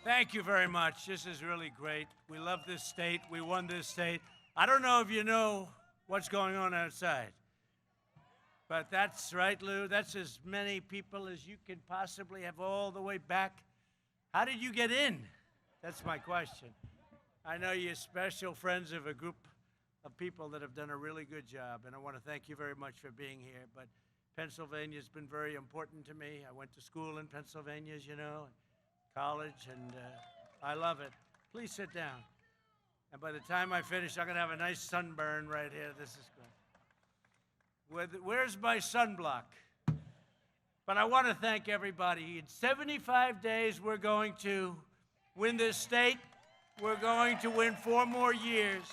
Thank you very much. This is really great. We love this state. We won this state. I don't know if you know what's going on outside, but that's right, Lou. That's as many people as you can possibly have all the way back. How did you get in? That's my question. I know you're special friends of a group of people that have done a really good job, and I want to thank you very much for being here. But Pennsylvania's been very important to me. I went to school in Pennsylvania, as you know, college, and I love it. Please sit down. And by the time I finish, I'm going to have a nice sunburn right here. This is great. Where's my sunblock? But I want to thank everybody. In 75 days, we're going to win this state. We're going to win 4 more years.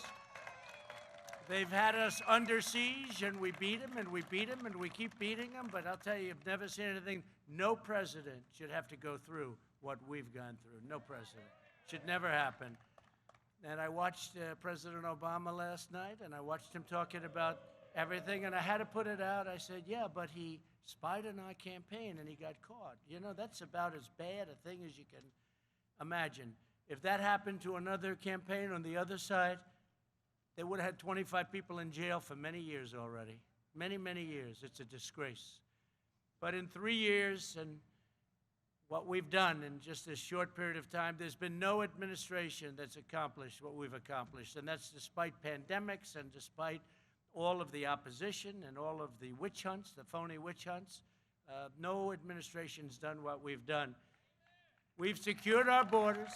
They've had us under siege, and we beat them, and we beat them, and we keep beating them. But I'll tell you, you've never seen anything. No president should have to go through what we've gone through. No president. Should never happen. And I watched President Obama last night, and I watched him talking about everything, and I had to put it out. I said, yeah, but he spied on our campaign, and he got caught. You know, that's about as bad a thing as you can imagine. If that happened to another campaign on the other side, they would have had 25 people in jail for many years already. Many, many years. It's a disgrace. But in 3 years, and what we've done in just this short period of time, there's been no administration that's accomplished what we've accomplished. And that's despite pandemics and despite all of the opposition and all of the witch hunts, the phony witch hunts. No administration's done what we've done. We've secured our borders,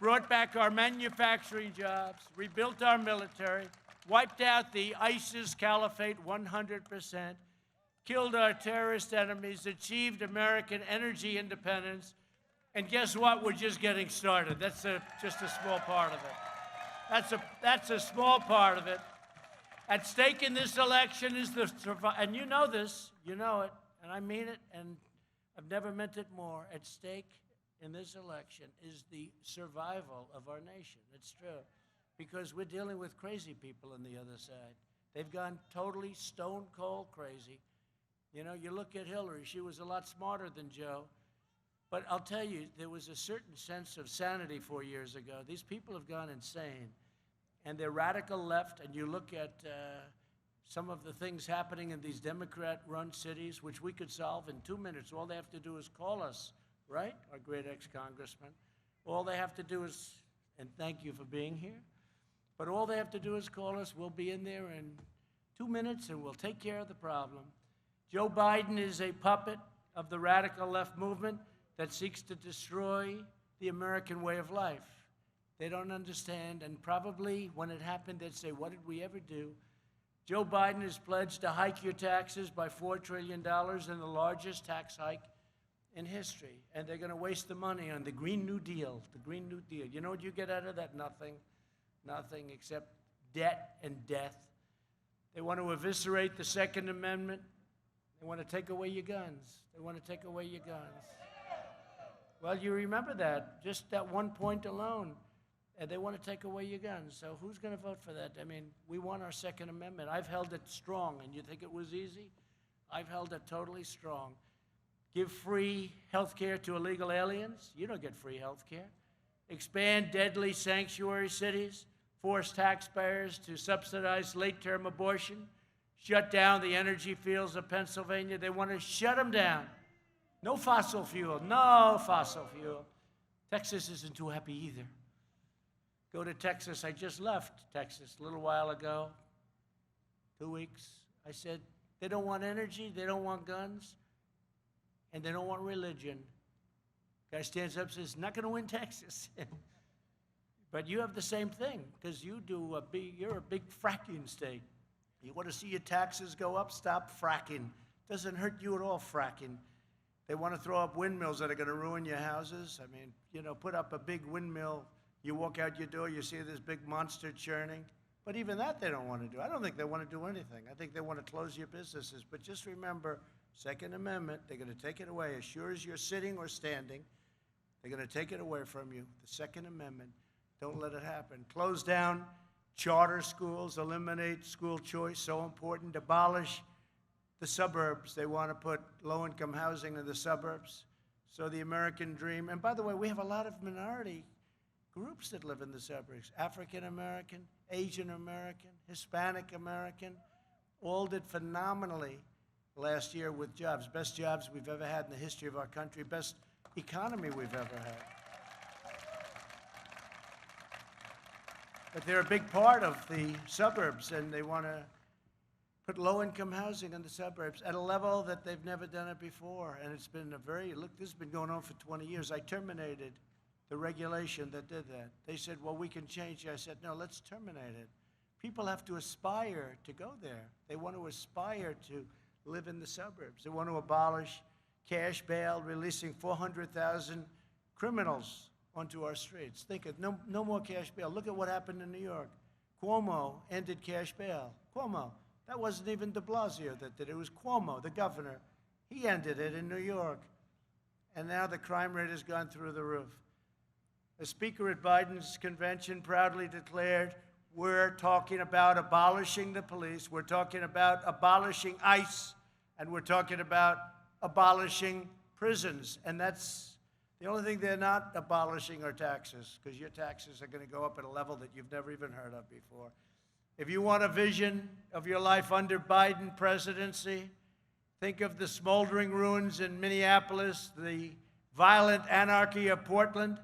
brought back our manufacturing jobs, rebuilt our military, wiped out the ISIS caliphate 100%, killed our terrorist enemies, achieved American energy independence, and guess what? We're just getting started. That's just a small part of it. That's a small part of it. At stake in this election is the survival, and you know this, you know it, and I mean it, and I've never meant it more. At stake in this election is the survival of our nation. It's true, because we're dealing with crazy people on the other side. They've gone totally stone cold crazy. You know, you look at Hillary, she was a lot smarter than Joe. But I'll tell you, there was a certain sense of sanity 4 years ago. These people have gone insane. And they're radical left, and you look at some of the things happening in these Democrat-run cities, which we could solve in 2 minutes. All they have to do is call us, right? Our great ex-congressman. All they have to do is, and thank you for being here, but all they have to do is call us. We'll be in there in 2 minutes, and we'll take care of the problem. Joe Biden is a puppet of the radical left movement that seeks to destroy the American way of life. They don't understand, and probably when it happened, they'd say, what did we ever do? Joe Biden has pledged to hike your taxes by $4 trillion in the largest tax hike in history. And they're going to waste the money on the Green New Deal, the Green New Deal. You know what you get out of that? Nothing. Nothing except debt and death. They want to eviscerate the Second Amendment. They want to take away your guns. They want to take away your guns. Well, you remember that, just that one point alone. And they want to take away your guns. So who's going to vote for that? I mean, we want our Second Amendment. I've held it strong, and you think it was easy? I've held it totally strong. Give free health care to illegal aliens. You don't get free health care. Expand deadly sanctuary cities. Force taxpayers to subsidize late-term abortion. Shut down the energy fields of Pennsylvania. They want to shut them down. No fossil fuel. No fossil fuel. Texas isn't too happy either. Go to Texas. I just left Texas a little while ago, 2 weeks. I said, they don't want energy, they don't want guns, and they don't want religion. Guy stands up and says, not going to win Texas. But you have the same thing, because you're a big fracking state. You want to see your taxes go up? Stop fracking. Doesn't hurt you at all, fracking. They want to throw up windmills that are going to ruin your houses. I mean, you know, put up a big windmill. You walk out your door, you see this big monster churning. But even that they don't want to do. I don't think they want to do anything. I think they want to close your businesses. But just remember, Second Amendment, they're going to take it away. As sure as you're sitting or standing, they're going to take it away from you. The Second Amendment, don't let it happen. Close down charter schools, eliminate school choice, so important. Abolish the suburbs. They want to put low-income housing in the suburbs. So the American dream, and by the way, we have a lot of minority groups that live in the suburbs. African American, Asian American, Hispanic American, all did phenomenally last year with jobs. Best jobs we've ever had in the history of our country, best economy we've ever had. But they're a big part of the suburbs, and they want to put low-income housing in the suburbs at a level that they've never done it before. And it's been look, this has been going on for 20 years. I terminated the regulation that did that. They said, well, we can change it. I said, no, let's terminate it. People have to aspire to go there. They want to aspire to live in the suburbs. They want to abolish cash bail, releasing 400,000 criminals onto our streets. Think of no more cash bail. Look at what happened in New York. Cuomo ended cash bail. Cuomo. That wasn't even de Blasio that did it. It was Cuomo, the governor. He ended it in New York. And now the crime rate has gone through the roof. The speaker at Biden's convention proudly declared, we're talking about abolishing the police, we're talking about abolishing ICE, and we're talking about abolishing prisons. And that's the only thing they're not abolishing are taxes, because your taxes are going to go up at a level that you've never even heard of before. If you want a vision of your life under Biden presidency, think of the smoldering ruins in Minneapolis, the violent anarchy of Portland,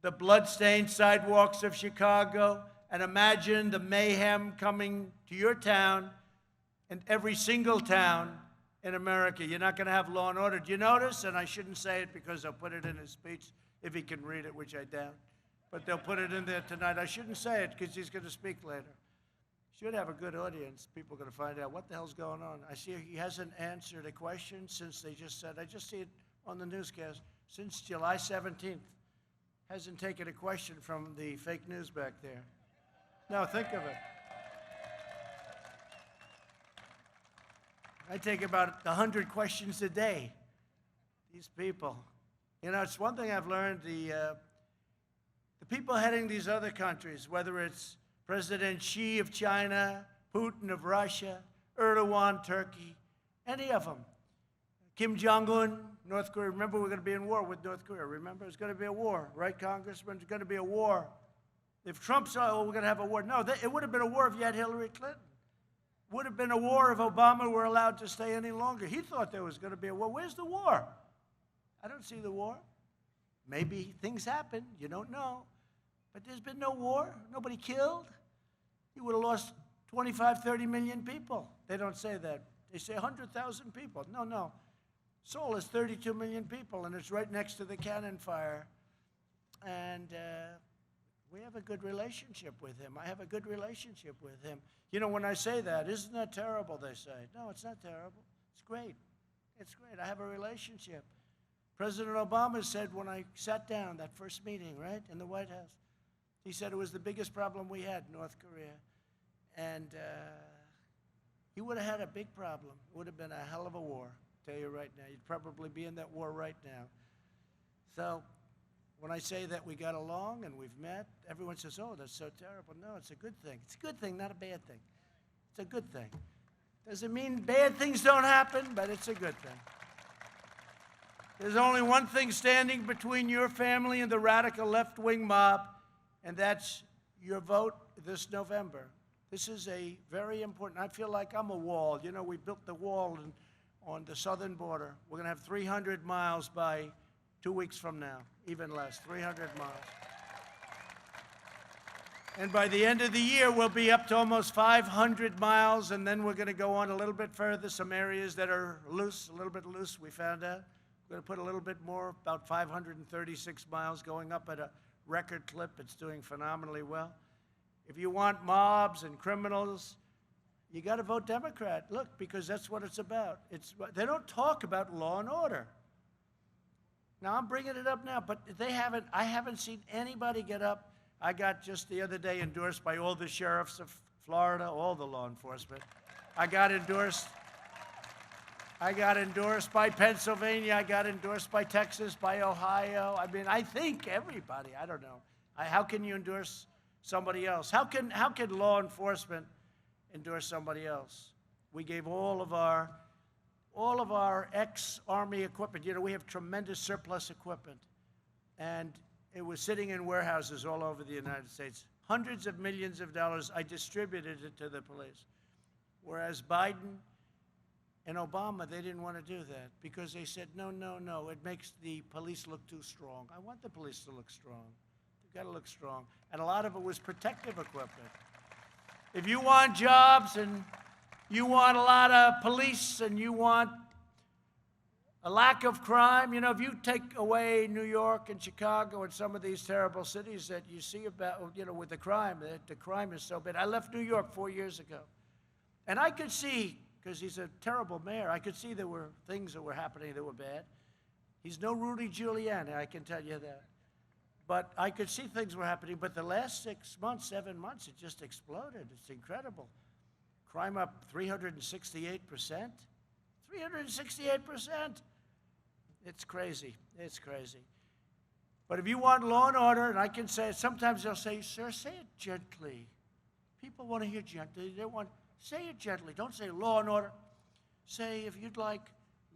the blood-stained sidewalks of Chicago, and imagine the mayhem coming to your town and every single town in America. You're not going to have law and order. Do you notice? And I shouldn't say it because they'll put it in his speech if he can read it, which I doubt. But they'll put it in there tonight. I shouldn't say it because he's going to speak later. Should have a good audience. People are going to find out what the hell's going on. I see he hasn't answered a question since they just said, I just see it on the newscast, since July 17th. Hasn't taken a question from the fake news back there. Now think of it. I take about 100 questions a day. These people. You know, it's one thing I've learned, the people heading these other countries, whether it's President Xi of China, Putin of Russia, Erdogan, Turkey, any of them. Kim Jong-un, North Korea. Remember, we're going to be in war with North Korea. Remember, it's going to be a war, right, Congressman? It's going to be a war. If Trump said, oh, we're going to have a war. No, it would have been a war if you had Hillary Clinton. It would have been a war if Obama were allowed to stay any longer. He thought there was going to be a war. Where's the war? I don't see the war. Maybe things happen. You don't know. But there's been no war. Nobody killed. You would have lost 25, 30 million people. They don't say that. They say 100,000 people. No. Seoul is 32 million people, and it's right next to the cannon fire. And we have a good relationship with him. I have a good relationship with him. You know, when I say that, isn't that terrible, they say. No, it's not terrible. It's great. It's great. I have a relationship. President Obama said when I sat down, that first meeting, right, in the White House, he said it was the biggest problem we had, North Korea. And he would have had a big problem. It would have been a hell of a war, I'll tell you right now. You'd probably be in that war right now. So when I say that we got along and we've met, everyone says, oh, that's so terrible. No, it's a good thing. It's a good thing, not a bad thing. It's a good thing. Doesn't mean bad things don't happen, but it's a good thing. There's only one thing standing between your family and the radical left-wing mob, and that's your vote this November. This is a very important, I feel like I'm a wall. You know, we built the wall on the southern border. We're going to have 300 miles by 2 weeks from now, even less, 300 miles. And by the end of the year, we'll be up to almost 500 miles, and then we're going to go on a little bit further, some areas that are loose, a little bit loose, we found out. We're going to put a little bit more, about 536 miles, going up at a record clip. It's doing phenomenally well. If you want mobs and criminals, you got to vote Democrat. Look, because that's what it's about. They don't talk about law and order. Now, I'm bringing it up now, but I haven't seen anybody get up. I got just the other day endorsed by all the sheriffs of Florida, all the law enforcement. I got endorsed by Pennsylvania. I got endorsed by Texas, by Ohio. I mean, I think everybody. I don't know. How can you endorse somebody else? How can law enforcement endorse somebody else? We gave all all of our ex-Army equipment. You know, we have tremendous surplus equipment. And it was sitting in warehouses all over the United States. Hundreds of millions of dollars, I distributed it to the police. Whereas Biden and Obama, they didn't want to do that because they said, no, no, no, it makes the police look too strong. I want the police to look strong. They've got to look strong. And a lot of it was protective equipment. If you want jobs and you want a lot of police and you want a lack of crime, you know, if you take away New York and Chicago and some of these terrible cities that you see about, you know, with the crime is so bad. I left New York 4 years ago. And I could see, because he's a terrible mayor, I could see there were things that were happening that were bad. He's no Rudy Giuliani, I can tell you that. But I could see things were happening. But the last 6 months, 7 months, it just exploded. It's incredible. Crime up 368%. 368%. It's crazy. It's crazy. But if you want law and order, and I can say it, sometimes they'll say, sir, say it gently. People want to hear gently. They want, say it gently. Don't say law and order. Say, if you'd like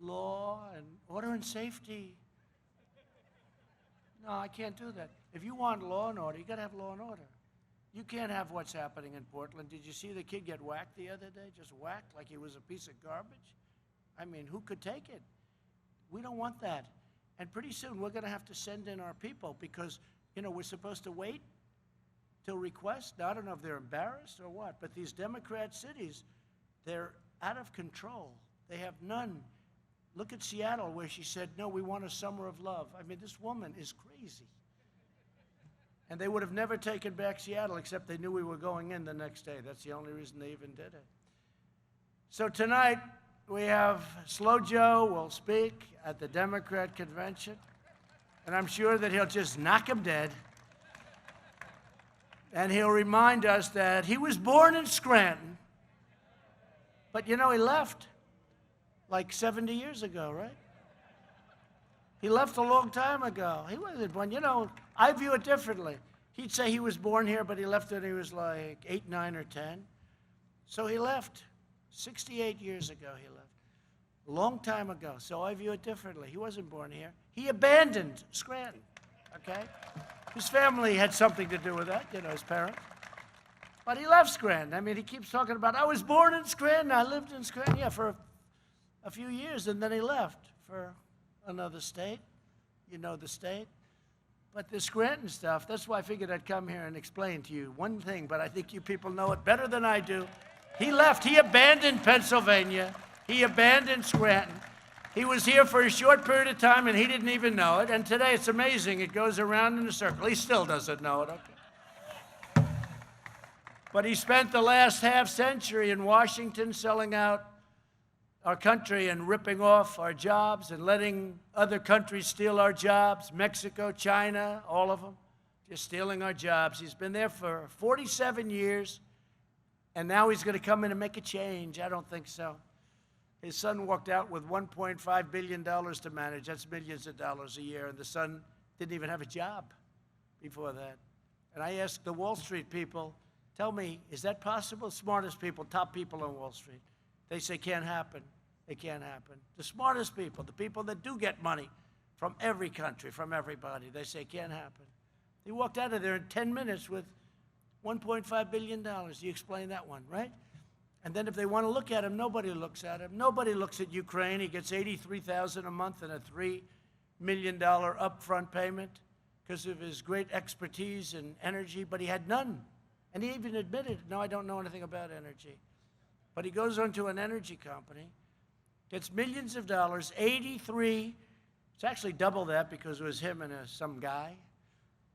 law and order and safety. No, I can't do that. If you want law and order, you got to have law and order. You can't have what's happening in Portland. Did you see the kid get whacked the other day? Just whacked like he was a piece of garbage? I mean, who could take it? We don't want that. And pretty soon we're going to have to send in our people because, you know, we're supposed to wait till request. Now, I don't know if they're embarrassed or what, but these Democrat cities, they're out of control. They have none. Look at Seattle where she said, no, we want a summer of love. I mean, this woman is crazy. And they would have never taken back Seattle except they knew we were going in the next day. That's the only reason they even did it. So tonight, we have Slow Joe will speak at the Democrat convention, and I'm sure that he'll just knock him dead. And he'll remind us that he was born in Scranton, but you know, he left like 70 years ago, right? He left a long time ago. He wasn't born, you know, I view it differently. He'd say he was born here, but he left when he was like 8, 9, or 10. So he left. 68 years ago he left. A long time ago. So I view it differently. He wasn't born here. He abandoned Scranton, okay? His family had something to do with that, you know, his parents. But he left Scranton. I mean, he keeps talking about, I was born in Scranton, I lived in Scranton, yeah, for a few years, and then he left for another state. You know the state. But the Scranton stuff, that's why I figured I'd come here and explain to you one thing, but I think you people know it better than I do. He left. He abandoned Pennsylvania. He abandoned Scranton. He was here for a short period of time, and he didn't even know it. And today, it's amazing. It goes around in a circle. He still doesn't know it. Okay. But he spent the last half century in Washington selling out our country and ripping off our jobs and letting other countries steal our jobs. Mexico, China, all of them, just stealing our jobs. He's been there for 47 years. And now he's going to come in and make a change. I don't think so. His son walked out with $1.5 billion to manage. That's millions of dollars a year. And the son didn't even have a job before that. And I asked the Wall Street people, tell me, is that possible? Smartest people, top people on Wall Street. They say, can't happen. It can't happen. The smartest people, the people that do get money from every country, from everybody, they say, can't happen. He walked out of there in 10 minutes with $1.5 billion. You explain that one, right? And then if they want to look at him, nobody looks at him. Nobody looks at Ukraine. He gets $83,000 a month and a $3 million upfront payment because of his great expertise and energy, but he had none. And he even admitted, no, I don't know anything about energy. But he goes on to an energy company, gets millions of dollars, 83, it's actually double that because it was him and some guy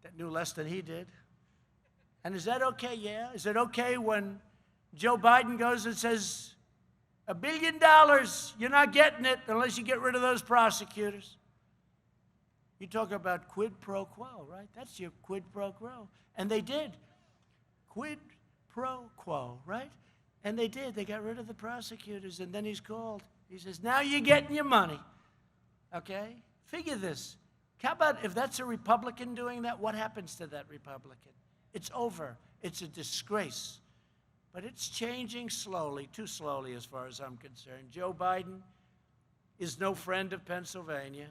that knew less than he did. And is that okay? Yeah. Is it okay when Joe Biden goes and says, $1 billion, you're not getting it unless you get rid of those prosecutors? You talk about quid pro quo, right? That's your quid pro quo. And they did. Quid pro quo, right? And they did. They got rid of the prosecutors. And then he's called. He says, now you're getting your money. Okay? Figure this. How about if that's a Republican doing that? What happens to that Republican? It's over. It's a disgrace. But it's changing slowly, too slowly as far as I'm concerned. Joe Biden is no friend of Pennsylvania.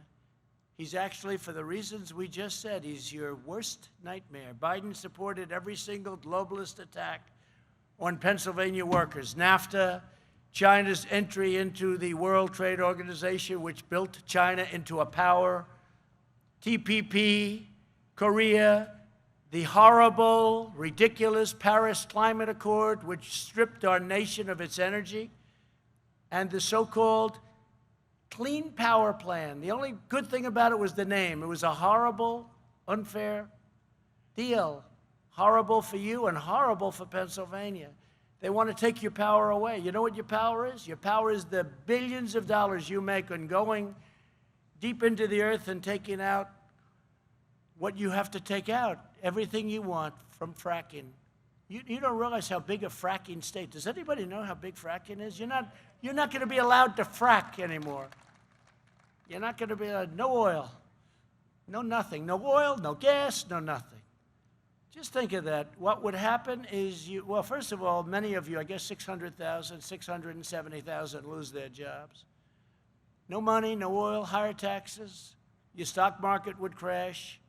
He's actually, for the reasons we just said, he's your worst nightmare. Biden supported every single globalist attack on Pennsylvania workers. NAFTA, China's entry into the World Trade Organization, which built China into a power. TPP, Korea, the horrible, ridiculous Paris Climate Accord, which stripped our nation of its energy, and the so-called Clean Power Plan. The only good thing about it was the name. It was a horrible, unfair deal. Horrible for you and horrible for Pennsylvania. They want to take your power away. You know what your power is? Your power is the billions of dollars you make on going deep into the earth and taking out what you have to take out, everything you want from fracking. You don't realize how big a fracking state. Does anybody know how big fracking is? You're not going to be allowed to frack anymore. You're not going to be allowed, no oil, no nothing. No oil, no gas, no nothing. Just think of that. What would happen is well, first of all, many of you, I guess 600,000, 670,000 lose their jobs. No money, no oil, higher taxes. Your stock market would crash.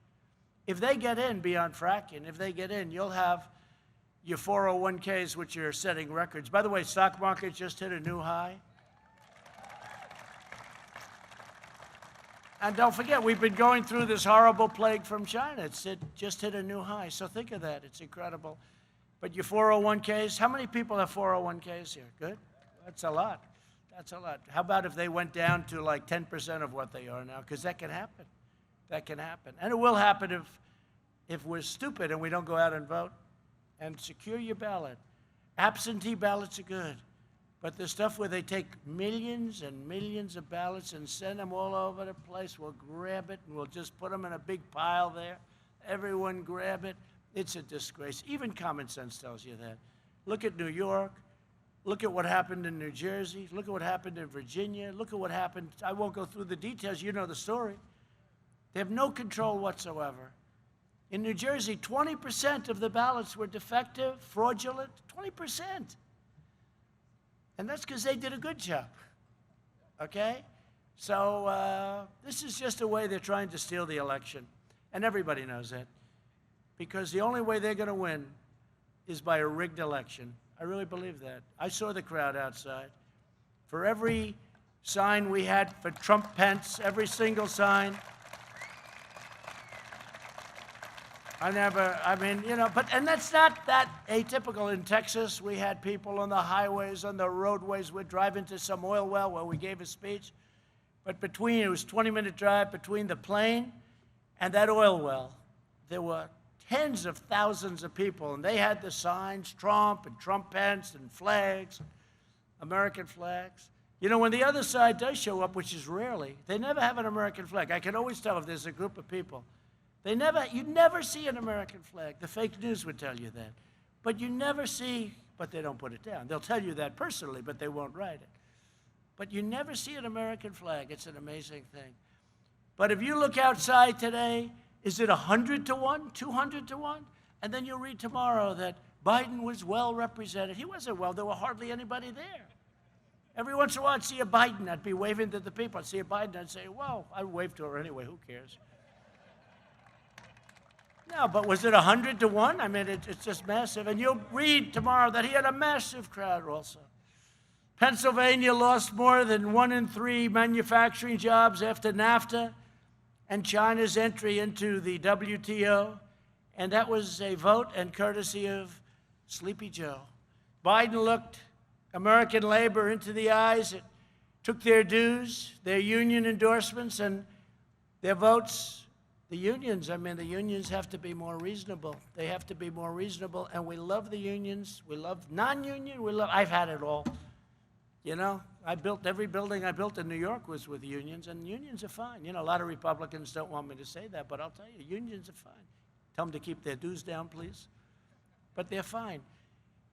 If they get in beyond fracking, if they get in, you'll have your 401ks, which are setting records. By the way, stock market just hit a new high. And don't forget, we've been going through this horrible plague from China. It just hit a new high. So think of that. It's incredible. But your 401ks, how many people have 401ks here? Good? That's a lot. That's a lot. How about if they went down to like 10% of what they are now? Because that can happen. That can happen. And it will happen if we're stupid and we don't go out and vote. And secure your ballot. Absentee ballots are good. But the stuff where they take millions and millions of ballots and send them all over the place, we'll grab it and we'll just put them in a big pile there. Everyone grab it. It's a disgrace. Even common sense tells you that. Look at New York. Look at what happened in New Jersey. Look at what happened in Virginia. Look at what happened. I won't go through the details. You know the story. They have no control whatsoever. In New Jersey, 20% of the ballots were defective, fraudulent, 20%. And that's because they did a good job, okay? So this is just a way they're trying to steal the election. And everybody knows that. Because the only way they're going to win is by a rigged election. I really believe that. I saw the crowd outside. For every sign we had for Trump Pence, every single sign, and that's not that atypical. In Texas, we had people on the highways, on the roadways. We're driving to some oil well where we gave a speech. But it was a 20-minute drive between the plane and that oil well. There were tens of thousands of people, and they had the signs, Trump and Trump Pence and flags, American flags. You know, when the other side does show up, which is rarely, they never have an American flag. I can always tell if there's a group of people. You never see an American flag. The fake news would tell you that. But you never see, but they don't put it down. They'll tell you that personally, but they won't write it. But you never see an American flag. It's an amazing thing. But if you look outside today, is it 100 to 1, 200 to 1? And then you'll read tomorrow that Biden was well represented. He wasn't well. There were hardly anybody there. Every once in a while, I'd see a Biden. I'd be waving to the people. I'd see a Biden. I'd say, well, I'd wave to her anyway. Who cares? No, but was it 100 to 1? I mean, it's just massive. And you'll read tomorrow that he had a massive crowd also. Pennsylvania lost more than 1 in 3 manufacturing jobs after NAFTA and China's entry into the WTO. And that was a vote and courtesy of Sleepy Joe. Biden looked American labor into the eyes. It took their dues, their union endorsements, and their votes. The unions have to be more reasonable. They have to be more reasonable, and we love the unions. We love non-union. I've had it all. You know, every building I built in New York was with unions, and unions are fine. You know, a lot of Republicans don't want me to say that, but I'll tell you, unions are fine. Tell them to keep their dues down, please. But they're fine.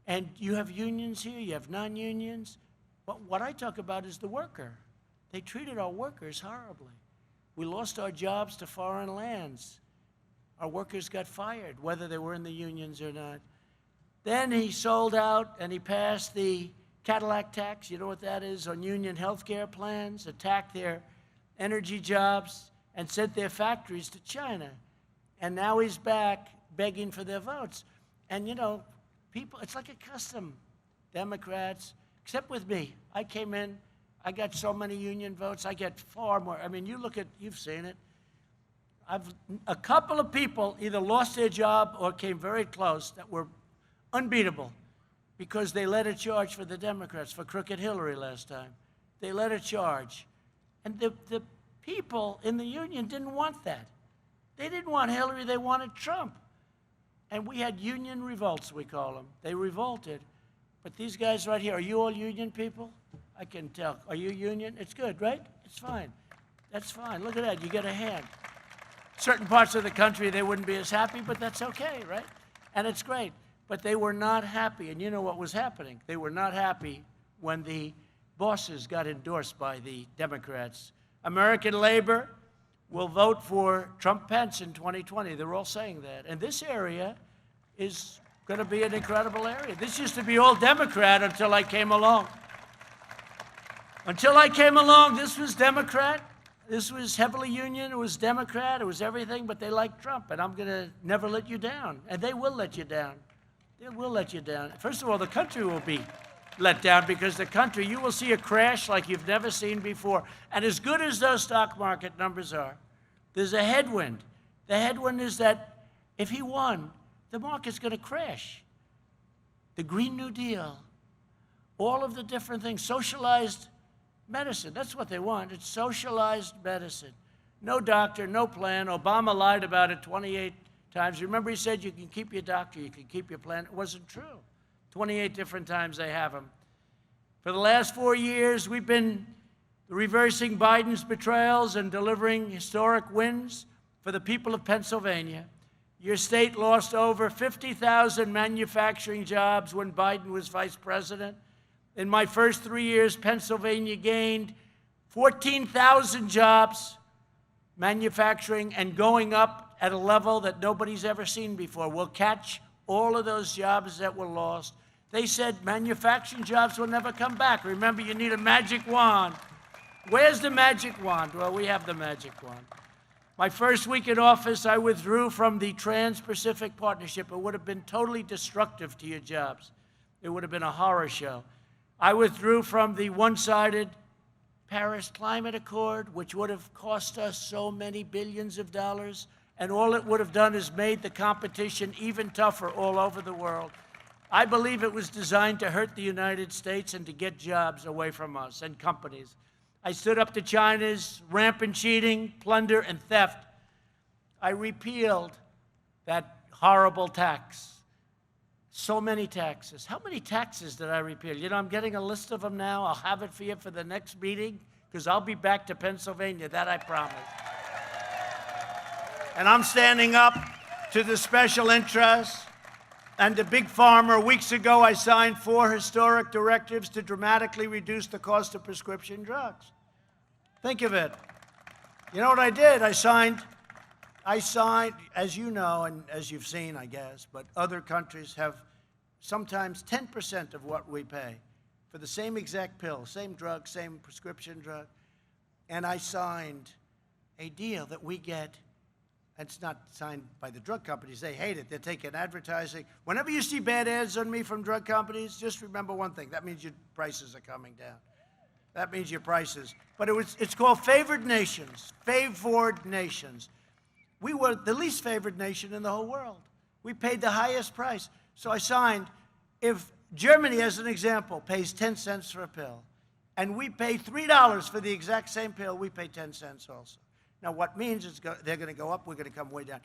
And you have unions here, you have non-unions. But what I talk about is the worker. They treated our workers horribly. We lost our jobs to foreign lands. Our workers got fired, whether they were in the unions or not. Then he sold out and he passed the Cadillac tax, you know what that is, on union health care plans, attacked their energy jobs, and sent their factories to China. And now he's back begging for their votes. And you know, people, it's like a custom. Democrats, except with me. I came in, I got so many union votes, I get far more. I mean, you look at, you've seen it. A couple of people either lost their job or came very close that were unbeatable because they led a charge for the Democrats, for crooked Hillary last time. They led a charge. And the people in the union didn't want that. They didn't want Hillary, they wanted Trump. And we had union revolts, we call them. They revolted. But these guys right here, are you all union people? I can tell. Are you union? It's good, right? It's fine. That's fine. Look at that. You get a hand. Certain parts of the country, they wouldn't be as happy, but that's okay, right? And it's great. But they were not happy. And you know what was happening? They were not happy when the bosses got endorsed by the Democrats. American labor will vote for Trump-Pence in 2020. They're all saying that. And this area is going to be an incredible area. This used to be all Democrat until I came along. Until I came along, this was Democrat. This was heavily union. It was Democrat. It was everything, but they liked Trump. And I'm going to never let you down. And they will let you down. They will let you down. First of all, the country will be let down because the country, you will see a crash like you've never seen before. And as good as those stock market numbers are, there's a headwind. The headwind is that if he won, the market's going to crash. The Green New Deal, all of the different things, socialized medicine, that's what they want. It's socialized medicine. No doctor, no plan. Obama lied about it 28 times. Remember he said you can keep your doctor, you can keep your plan. It wasn't true. 28 different times they have him. For the last 4 years, we've been reversing Biden's betrayals and delivering historic wins for the people of Pennsylvania. Your state lost over 50,000 manufacturing jobs when Biden was vice president. In my first 3 years, Pennsylvania gained 14,000 jobs, manufacturing, and going up at a level that nobody's ever seen before. We'll catch all of those jobs that were lost. They said manufacturing jobs will never come back. Remember, you need a magic wand. Where's the magic wand? Well, we have the magic wand. My first week in office, I withdrew from the Trans-Pacific Partnership. It would have been totally destructive to your jobs. It would have been a horror show. I withdrew from the one-sided Paris Climate Accord, which would have cost us so many billions of dollars, and all it would have done is made the competition even tougher all over the world. I believe it was designed to hurt the United States and to get jobs away from us and companies. I stood up to China's rampant cheating, plunder, and theft. I repealed that horrible tax. So many taxes. How many taxes did I repeal? You know, I'm getting a list of them now. I'll have it for you for the next meeting because I'll be back to Pennsylvania. That I promise. And I'm standing up to the special interests and the big pharma. Weeks ago, I signed 4 historic directives to dramatically reduce the cost of prescription drugs. Think of it. You know what I did? I signed, as you know, and as you've seen, I guess, but other countries have sometimes 10% of what we pay for the same exact pill, same drug, same prescription drug. And I signed a deal that we get. It's not signed by the drug companies. They hate it. They're taking advertising. Whenever you see bad ads on me from drug companies, just remember one thing. That means your prices are coming down. That means your prices. But it's called favored nations. Favored nations. We were the least favored nation in the whole world. We paid the highest price. So I signed, if Germany, as an example, pays 10 cents for a pill, and we pay $3 for the exact same pill, we pay 10 cents also. Now, what means is they're going to go up, we're going to come way down.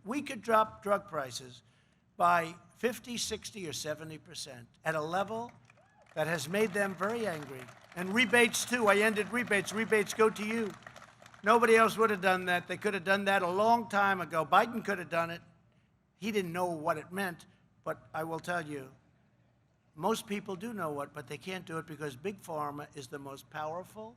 We could drop drug prices by 50, 60, or 70% at a level that has made them very angry. And rebates, too. I ended rebates. Rebates go to you. Nobody else would have done that. They could have done that a long time ago. Biden could have done it. He didn't know what it meant, but I will tell you, most people do know what, but they can't do it because Big Pharma is the most powerful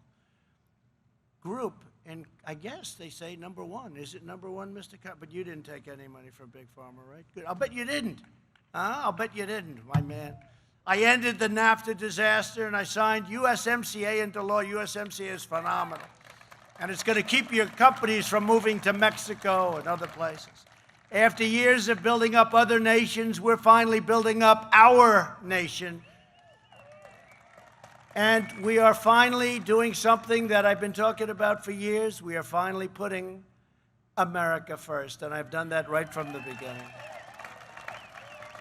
group. And I guess they say number one. Is it number one, Mr. Cup? But you didn't take any money from Big Pharma, right? Good. I'll bet you didn't. I'll bet you didn't, my man. I ended the NAFTA disaster, and I signed USMCA into law. USMCA is phenomenal. And it's going to keep your companies from moving to Mexico and other places. After years of building up other nations, we're finally building up our nation. And we are finally doing something that I've been talking about for years. We are finally putting America first, and I've done that right from the beginning.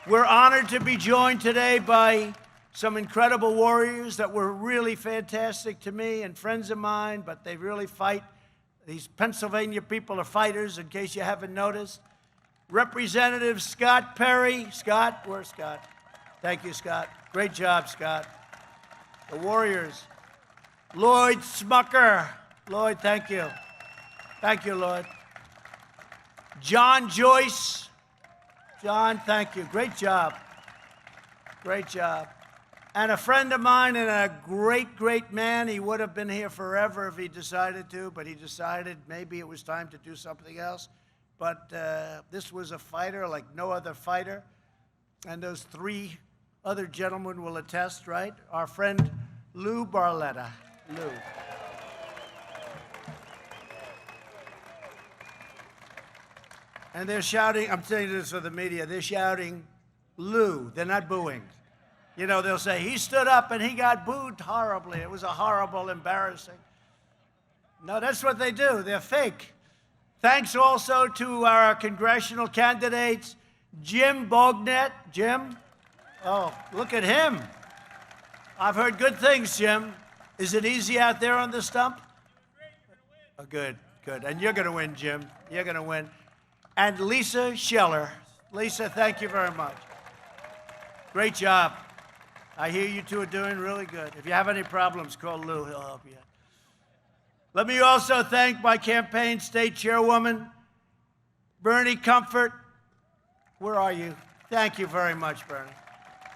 We're honored to be joined today by some incredible warriors that were really fantastic to me and friends of mine, but they really fight. These Pennsylvania people are fighters, in case you haven't noticed. Representative Scott Perry. Scott, where's Scott? Thank you, Scott. Great job, Scott. The warriors. Lloyd Smucker. Lloyd, thank you. Thank you, Lloyd. John Joyce. John, thank you. Great job. Great job. And a friend of mine and a great, great man. He would have been here forever if he decided to, but he decided maybe it was time to do something else. But this was a fighter like no other fighter. And those three other gentlemen will attest, right? Our friend Lou Barletta. Lou. And they're shouting, I'm telling you this for the media, they're shouting, Lou. They're not booing. You know, they'll say, he stood up and he got booed horribly. It was a horrible, embarrassing. No, that's what they do. They're fake. Thanks also to our congressional candidates, Jim Bognet. Jim? Oh, look at him. I've heard good things, Jim. Is it easy out there on the stump? Oh, good, good. And you're going to win, Jim. You're going to win. And Lisa Scheller. Lisa, thank you very much. Great job. I hear you two are doing really good. If you have any problems, call Lou. He'll help you. Let me also thank my campaign state chairwoman, Bernie Comfort. Where are you? Thank you very much, Bernie.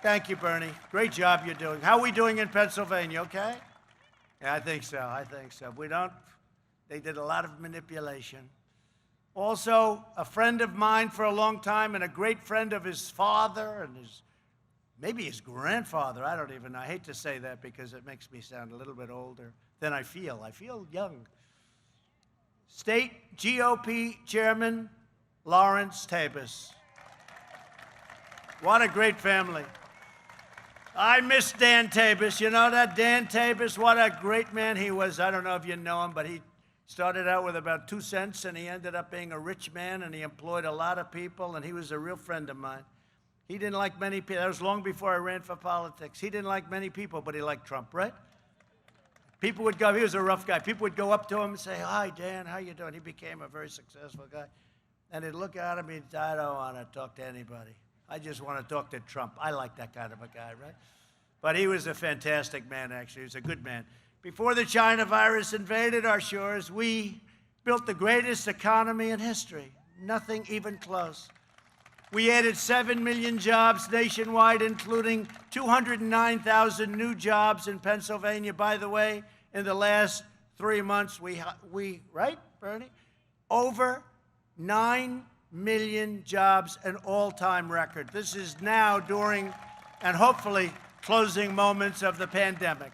Thank you, Bernie. Great job you're doing. How are we doing in Pennsylvania, okay? Yeah, I think so. I think so. They did a lot of manipulation. Also, a friend of mine for a long time and a great friend of his father and maybe his grandfather. I don't even know. I hate to say that because it makes me sound a little bit older than I feel. I feel young. State GOP Chairman Lawrence Tabus. What a great family. I miss Dan Tabus. You know that Dan Tabus? What a great man he was. I don't know if you know him, but he started out with about 2 cents, and he ended up being a rich man, and he employed a lot of people, and he was a real friend of mine. He didn't like many people. That was long before I ran for politics. He didn't like many people, but he liked Trump, right? People would go, he was a rough guy. People would go up to him and say, hi, Dan, how you doing? He became a very successful guy. And he'd look at him, he'd say, I don't want to talk to anybody. I just want to talk to Trump. I like that kind of a guy, right? But he was a fantastic man, actually. He was a good man. Before the China virus invaded our shores, we built the greatest economy in history. Nothing even close. We added 7 million jobs nationwide, including 209,000 new jobs in Pennsylvania. By the way, in the last 3 months, we right, Bernie? Over 9 million jobs, an all-time record. This is now during and hopefully closing moments of the pandemic.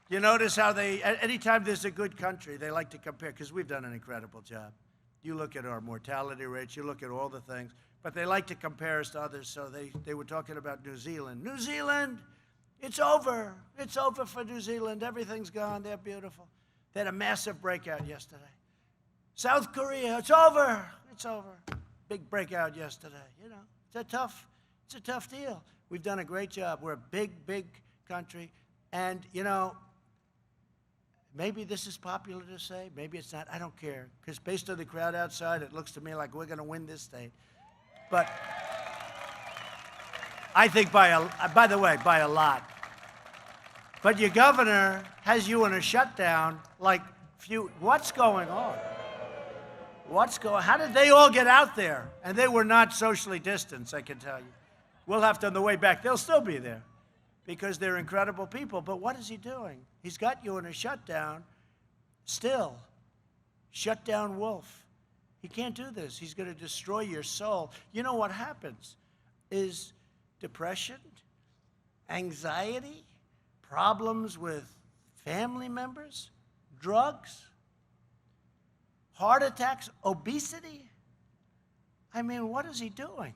You notice how anytime there's a good country, they like to compare, because we've done an incredible job. You look at our mortality rates, you look at all the things, but they like to compare us to others, so they were talking about New Zealand. New Zealand, it's over. It's over for New Zealand. Everything's gone. They're beautiful. They had a massive breakout yesterday. South Korea, it's over. It's over. Big breakout yesterday. You know, it's a tough deal. We've done a great job. We're a big, big country. And, you know, maybe this is popular to say. Maybe it's not. I don't care. Because based on the crowd outside, it looks to me like we're going to win this state. But I think by the way, by a lot. But your governor has you in a shutdown like what's going on? How did they all get out there? And they were not socially distanced, I can tell you. We'll have to, on the way back, they'll still be there because they're incredible people. But what is he doing? He's got you in a shutdown still. Shutdown wolf. He can't do this. He's going to destroy your soul. You know what happens is depression, anxiety, problems with family members, drugs, heart attacks, obesity. I mean, what is he doing?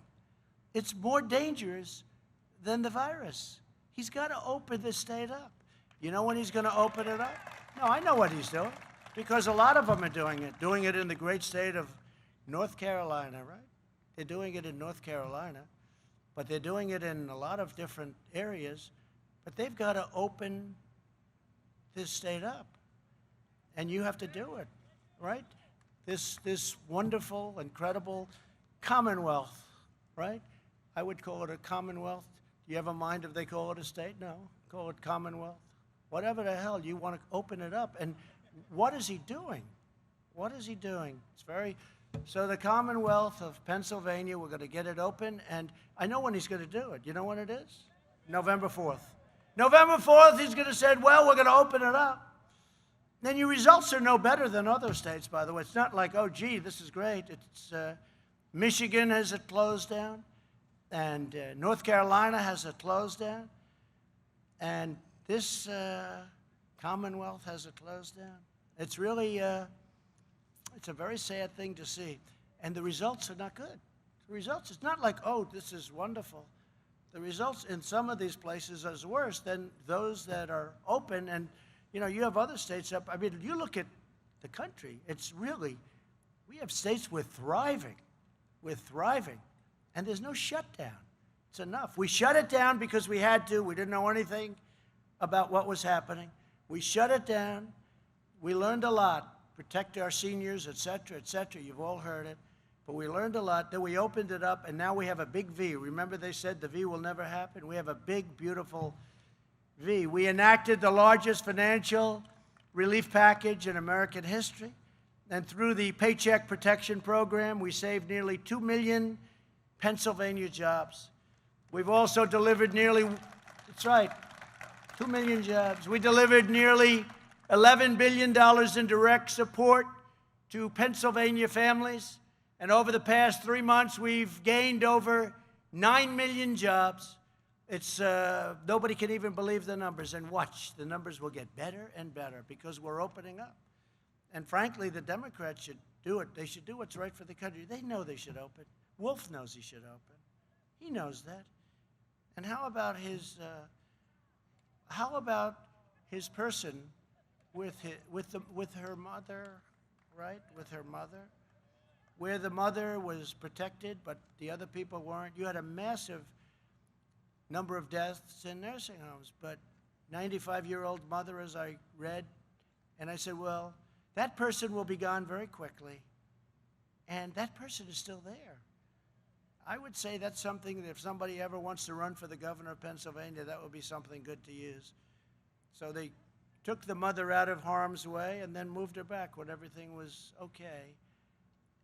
It's more dangerous than the virus. He's got to open this state up. You know when he's going to open it up? No, I know what he's doing, because a lot of them are doing it in the great state of North Carolina, right? They're doing it in North Carolina, but they're doing it in a lot of different areas, but they've got to open this state up, and you have to do it, right? This wonderful, incredible commonwealth, right? I would call it a commonwealth. Do you have a mind if they call it a state? No, call it commonwealth. Whatever the hell, you want to open it up. And what is he doing? What is he doing? So the Commonwealth of Pennsylvania, we're going to get it open, and I know when he's going to do it. You know when it is? November 4th. November 4th, he's going to say, well, we're going to open it up. Then your results are no better than other states, by the way. It's not like, oh, gee, this is great. It's Michigan has it closed down, and North Carolina has it closed down, and this Commonwealth has it closed down. It's really, it's a very sad thing to see. And the results are not good. The results, it's not like, oh, this is wonderful. The results in some of these places are worse than those that are open. And, you know, you have other states up. I mean, you look at the country, it's really, we have states with thriving. And there's no shutdown. It's enough. We shut it down because we had to. We didn't know anything about what was happening. We shut it down. We learned a lot. Protect our seniors, et cetera, et cetera. You've all heard it. But we learned a lot. Then we opened it up, and now we have a big V. Remember they said the V will never happen? We have a big, beautiful V. We enacted the largest financial relief package in American history. And through the Paycheck Protection Program, we saved nearly 2 million Pennsylvania jobs. We've also delivered nearly, that's right, 2 million jobs. We delivered nearly $11 billion in direct support to Pennsylvania families. And over the past 3 months, we've gained over 9 million jobs. It's, nobody can even believe the numbers. And watch, the numbers will get better and better because we're opening up. And frankly, the Democrats should do it. They should do what's right for the country. They know they should open. Wolf knows he should open. He knows that. And how about his person with her mother, right? With her mother, where the mother was protected, but the other people weren't. You had a massive number of deaths in nursing homes, but 95-year-old mother, as I read, and I said, well, that person will be gone very quickly, and that person is still there. I would say that's something that if somebody ever wants to run for the governor of Pennsylvania, that would be something good to use. So they took the mother out of harm's way and then moved her back when everything was okay.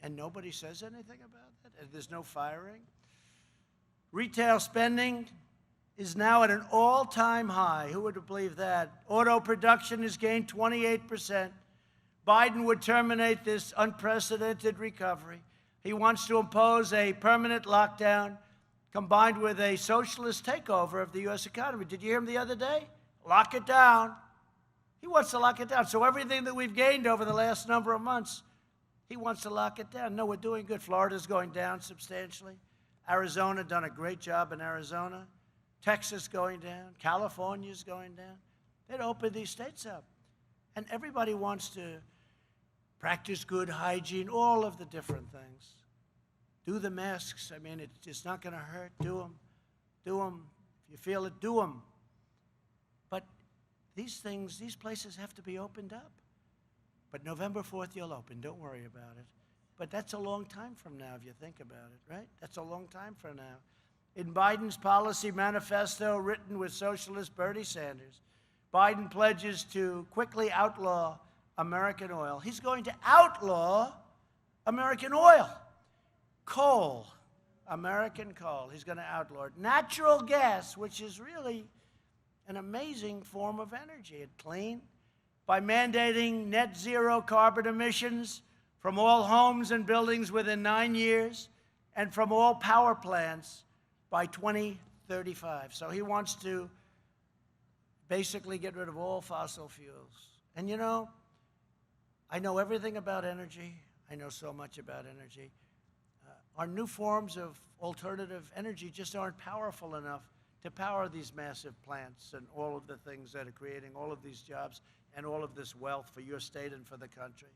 And nobody says anything about that? And there's no firing? Retail spending is now at an all-time high. Who would have believed that? Auto production has gained 28%. Biden would terminate this unprecedented recovery. He wants to impose a permanent lockdown combined with a socialist takeover of the U.S. economy. Did you hear him the other day? Lock it down. He wants to lock it down. So everything that we've gained over the last number of months, he wants to lock it down. No, we're doing good. Florida's going down substantially. Arizona done a great job in Arizona. Texas going down. California's going down. They'd open these states up. And everybody wants to practice good hygiene, all of the different things. Do the masks. I mean, it's not going to hurt. Do them. Do them. If you feel it, do them. But these things, these places have to be opened up. But November 4th, you'll open. Don't worry about it. But that's a long time from now, if you think about it, right? That's a long time from now. In Biden's policy manifesto, written with socialist Bernie Sanders, Biden pledges to quickly outlaw American oil. He's going to outlaw American oil. Coal, American coal, he's going to outlaw it. Natural gas, which is really an amazing form of energy. It's clean. By mandating net zero carbon emissions from all homes and buildings within 9 years and from all power plants by 2030. 2035. So he wants to basically get rid of all fossil fuels. And you know, I know everything about energy. I know so much about energy. Our new forms of alternative energy just aren't powerful enough to power these massive plants and all of the things that are creating all of these jobs and all of this wealth for your state and for the country.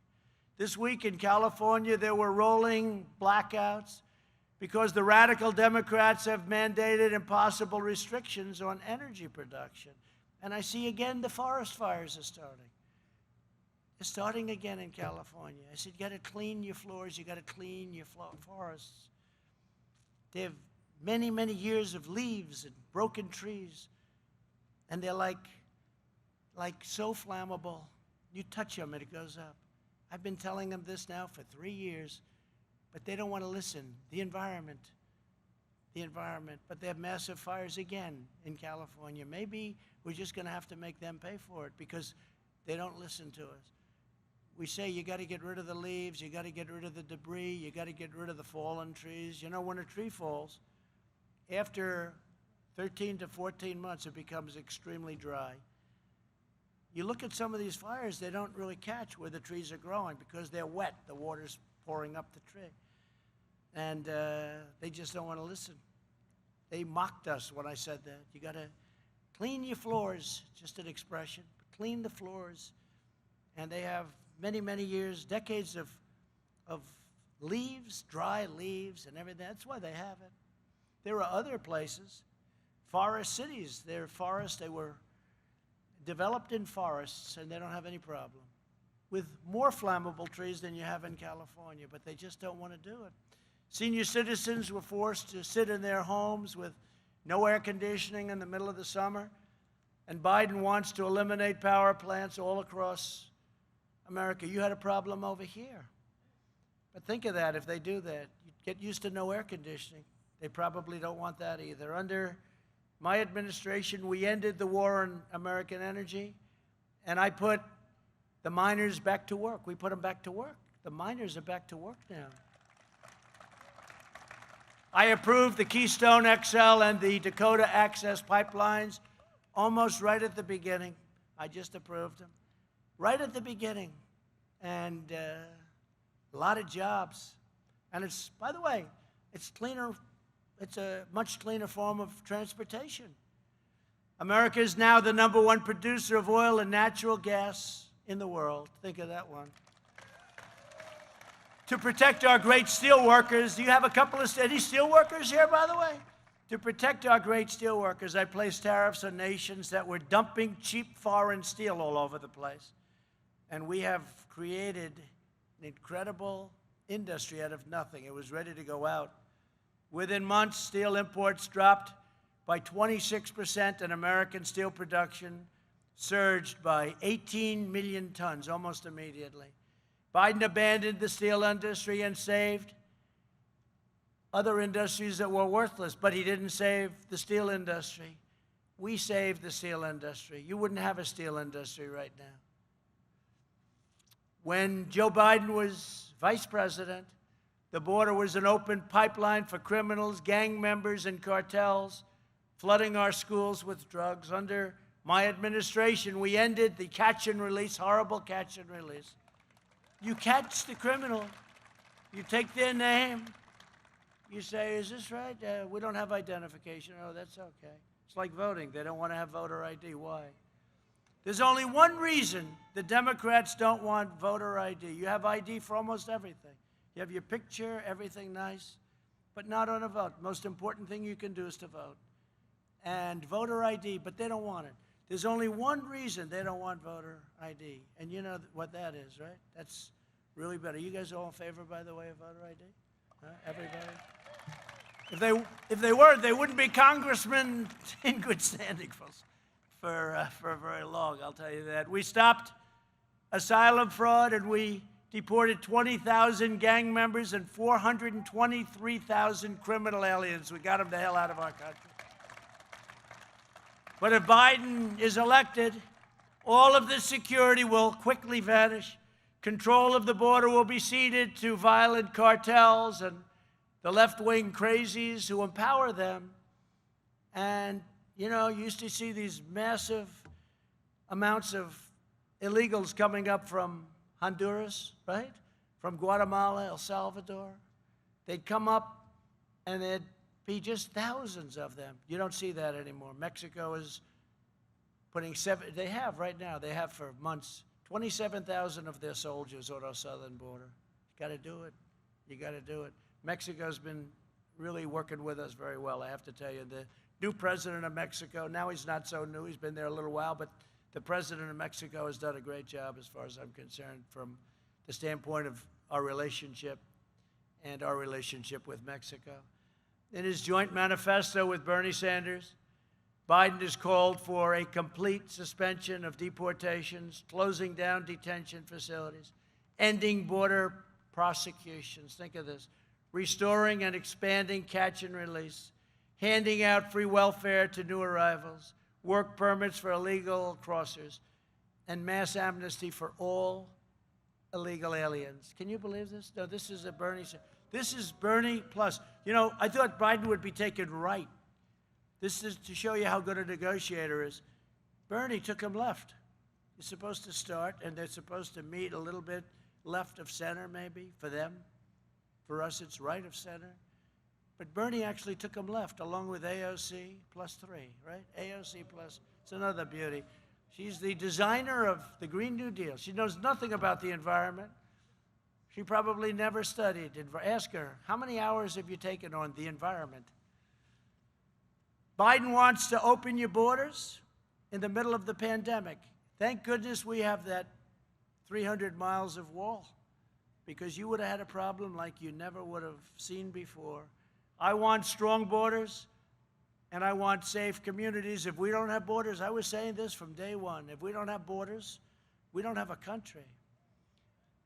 This week in California, there were rolling blackouts because the radical Democrats have mandated impossible restrictions on energy production. And I see again the forest fires are starting. They're starting again in California. I said, you got to clean your floors, you got to clean your forests. They have many, many years of leaves and broken trees, and they're like so flammable. You touch them and it goes up. I've been telling them this now for 3 years, but they don't want to listen. The environment. But they have massive fires again in California. Maybe we're just going to have to make them pay for it because they don't listen to us. We say you got to get rid of the leaves, you got to get rid of the debris, you got to get rid of the fallen trees. You know, when a tree falls, after 13 to 14 months, it becomes extremely dry. You look at some of these fires, they don't really catch where the trees are growing because they're wet. The water's pouring up the tree. And they just don't want to listen. They mocked us when I said that. You got to clean your floors, just an expression. Clean the floors. And they have many, many years, decades of leaves, dry leaves and everything. That's why they have it. There are other places, forest cities. They're forests, they were developed in forests, and they don't have any problem with more flammable trees than you have in California, but they just don't want to do it. Senior citizens were forced to sit in their homes with no air conditioning in the middle of the summer, and Biden wants to eliminate power plants all across America. You had a problem over here. But think of that, if they do that, you get used to no air conditioning. They probably don't want that either. Under my administration, we ended the war on American energy, and I put the miners back to work. We put them back to work. The miners are back to work now. I approved the Keystone XL and the Dakota Access pipelines almost right at the beginning. I just approved them. Right at the beginning. And a lot of jobs. And it's, by the way, it's cleaner. It's a much cleaner form of transportation. America is now the #1 producer of oil and natural gas in the world. Think of that one. To protect our great steel workers, do you have a couple of any steel workers here, by the way? To protect our great steel workers, I placed tariffs on nations that were dumping cheap foreign steel all over the place. And we have created an incredible industry out of nothing. It was ready to go out. Within months, steel imports dropped by 26%, and American steel production surged by 18 million tons almost immediately. Biden abandoned the steel industry and saved other industries that were worthless, but he didn't save the steel industry. We saved the steel industry. You wouldn't have a steel industry right now. When Joe Biden was vice president, the border was an open pipeline for criminals, gang members, and cartels, flooding our schools with drugs. Under my administration, we ended the catch and release, horrible catch and release. You catch the criminal, you take their name, you say, is this right? We don't have identification. Oh, that's okay. It's like voting. They don't want to have voter ID. Why? There's only one reason the Democrats don't want voter ID. You have ID for almost everything. You have your picture, everything nice, but not on a vote. Most important thing you can do is to vote. And voter ID, but they don't want it. There's only one reason they don't want voter ID, and you know what that is, right? That's really better. You guys all in favor, by the way, of voter ID? Everybody? If they weren't, they wouldn't be congressmen in good standing for very long, I'll tell you that. We stopped asylum fraud, and we deported 20,000 gang members and 423,000 criminal aliens. We got them the hell out of our country. But if Biden is elected, all of this security will quickly vanish. Control of the border will be ceded to violent cartels and the left-wing crazies who empower them. And, you used to see these massive amounts of illegals coming up from Honduras, right? From Guatemala, El Salvador. They'd come up, and there'd be just thousands of them. You don't see that anymore. Mexico is putting they have right now, they have for months, 27,000 of their soldiers on our southern border. You got to do it. You got to do it. Mexico's been really working with us very well, I have to tell you. The new president of Mexico, now he's not so new, he's been there a little while, but the president of Mexico has done a great job as far as I'm concerned from the standpoint of our relationship and our relationship with Mexico. In his joint manifesto with Bernie Sanders, Biden has called for a complete suspension of deportations, closing down detention facilities, ending border prosecutions. Think of this. Restoring and expanding catch and release, handing out free welfare to new arrivals, work permits for illegal crossers, and mass amnesty for all illegal aliens. Can you believe this? No, this is a Bernie. This is Bernie plus. I thought Biden would be taken right. This is to show you how good a negotiator is. Bernie took him left. He's supposed to start, and they're supposed to meet a little bit left of center, maybe, for them. For us, it's right of center. But Bernie actually took him left, along with AOC plus 3, right? AOC plus, it's another beauty. She's the designer of the Green New Deal. She knows nothing about the environment. She probably never studied. Ask her, how many hours have you taken on the environment? Biden wants to open your borders in the middle of the pandemic. Thank goodness we have that 300 miles of wall, because you would have had a problem like you never would have seen before. I want strong borders, and I want safe communities. If we don't have borders, I was saying this from day one, if we don't have borders, we don't have a country.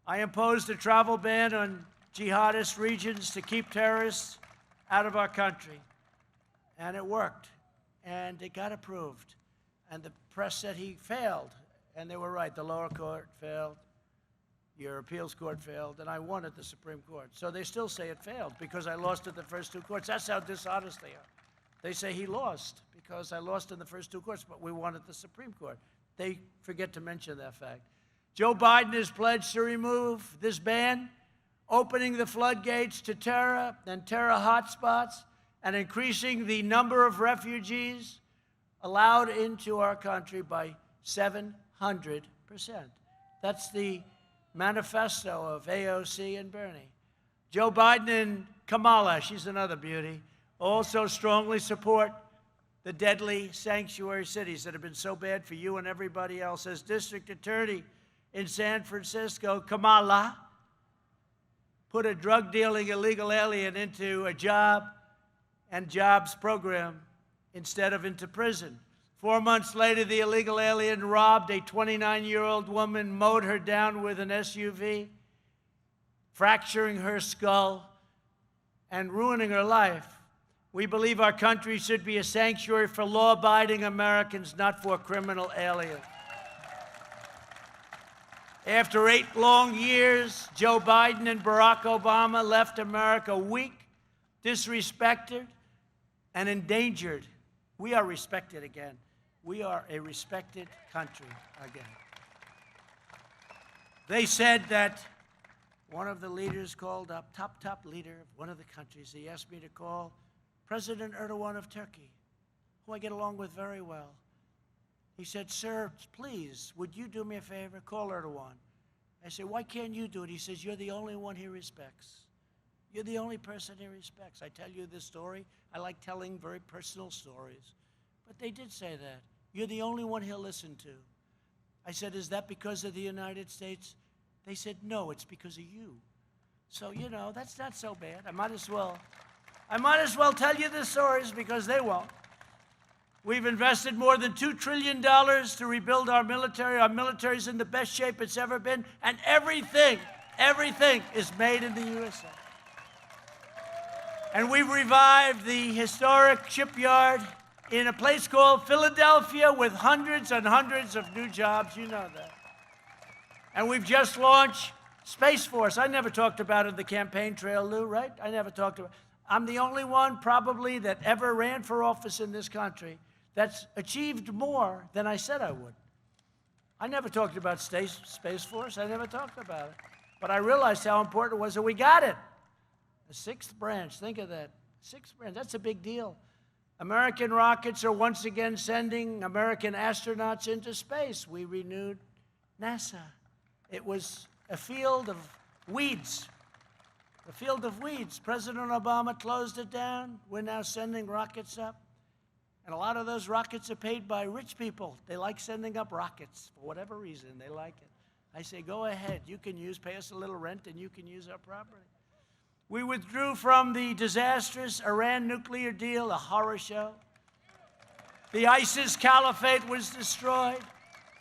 I imposed a travel ban on jihadist regions to keep terrorists out of our country, and it worked, and it got approved. And the press said he failed, and they were right. The lower court failed. Your appeals court failed, and I won at the Supreme Court. So they still say it failed because I lost at the first 2 courts. That's how dishonest they are. They say he lost because I lost in the first 2 courts, but we won at the Supreme Court. They forget to mention that fact. Joe Biden has pledged to remove this ban, opening the floodgates to terror and terror hotspots, and increasing the number of refugees allowed into our country by 700%. That's the manifesto of AOC and Bernie. Joe Biden and Kamala, she's another beauty, also strongly support the deadly sanctuary cities that have been so bad for you and everybody else. As district attorney in San Francisco, Kamala put a drug-dealing illegal alien into a job and jobs program instead of into prison. 4 months later, the illegal alien robbed a 29-year-old woman, mowed her down with an SUV, fracturing her skull and ruining her life. We believe our country should be a sanctuary for law-abiding Americans, not for criminal aliens. After 8 long years, Joe Biden and Barack Obama left America weak, disrespected, and endangered. We are respected again. We are a respected country again. They said that one of the leaders called up, top leader of one of the countries, he asked me to call President Erdogan of Turkey, who I get along with very well. He said, sir, please, would you do me a favor? Call Erdogan. I said, why can't you do it? He says, you're the only one he respects. You're the only person he respects. I tell you this story. I like telling very personal stories. But they did say that. You're the only one he'll listen to. I said, is that because of the United States? They said, no, it's because of you. So, that's not so bad. I might as well tell you the stories because they won't. We've invested more than $2 trillion to rebuild our military. Our military's in the best shape it's ever been. And everything is made in the USA. And we've revived the historic shipyard in a place called Philadelphia with hundreds and hundreds of new jobs. You know that. And we've just launched Space Force. I never talked about it in the campaign trail, Lou, right? I never talked about it. I'm the only one probably that ever ran for office in this country that's achieved more than I said I would. I never talked about Space Force. I never talked about it. But I realized how important it was, and we got it. The sixth branch, think of that. Sixth branch, that's a big deal. American rockets are once again sending American astronauts into space. We renewed NASA. It was a field of weeds. A field of weeds. President Obama closed it down. We're now sending rockets up. And a lot of those rockets are paid by rich people. They like sending up rockets for whatever reason. They like it. I say, go ahead. You can pay us a little rent, and you can use our property. We withdrew from the disastrous Iran nuclear deal, a horror show. The ISIS caliphate was destroyed.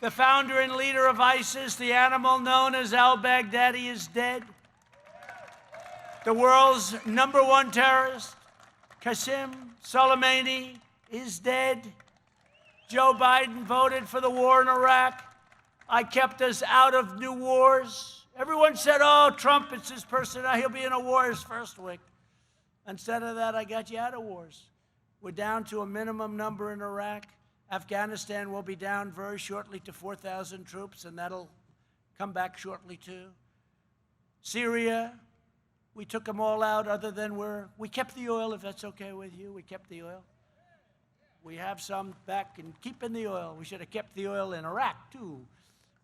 The founder and leader of ISIS, the animal known as al-Baghdadi, is dead. The world's #1 terrorist, Qasem Soleimani, is dead. Joe Biden voted for the war in Iraq. I kept us out of new wars. Everyone said, oh, Trump, it's his personality. He'll be in a war his first week. Instead of that, I got you out of wars. We're down to a minimum number in Iraq. Afghanistan will be down very shortly to 4,000 troops, and that'll come back shortly too. Syria, we took them all out other than we kept the oil, if that's okay with you. We kept the oil. We have some back and keeping the oil. We should have kept the oil in Iraq too.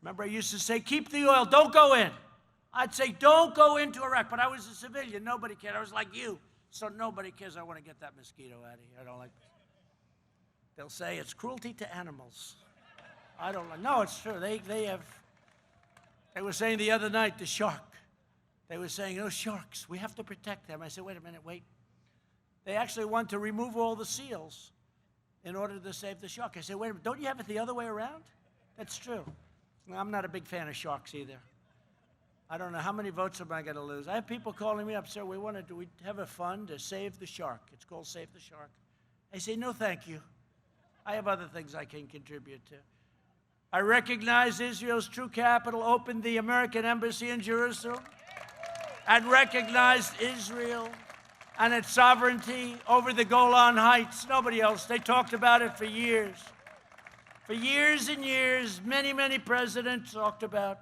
Remember, I used to say, keep the oil, don't go in. I'd say, don't go into Iraq, but I was a civilian. Nobody cared. I was like you, so nobody cares. I want to get that mosquito out of here. I don't like this. They'll say it's cruelty to animals. I don't like. No, it's true. They were saying the other night, the shark. They were saying, those sharks, we have to protect them. I said, wait a minute, wait. They actually want to remove all the seals in order to save the shark. I said, wait a minute, don't you have it the other way around? That's true. I'm not a big fan of sharks either. I don't know how many votes am I going to lose. I have people calling me up, sir, we have a fund to save the shark. It's called Save the Shark. I say, no, thank you. I have other things I can contribute to. I recognize Israel's true capital, opened the American embassy in Jerusalem, and recognized Israel and its sovereignty over the Golan Heights. Nobody else. They talked about it for years. For years and years, many, many presidents talked about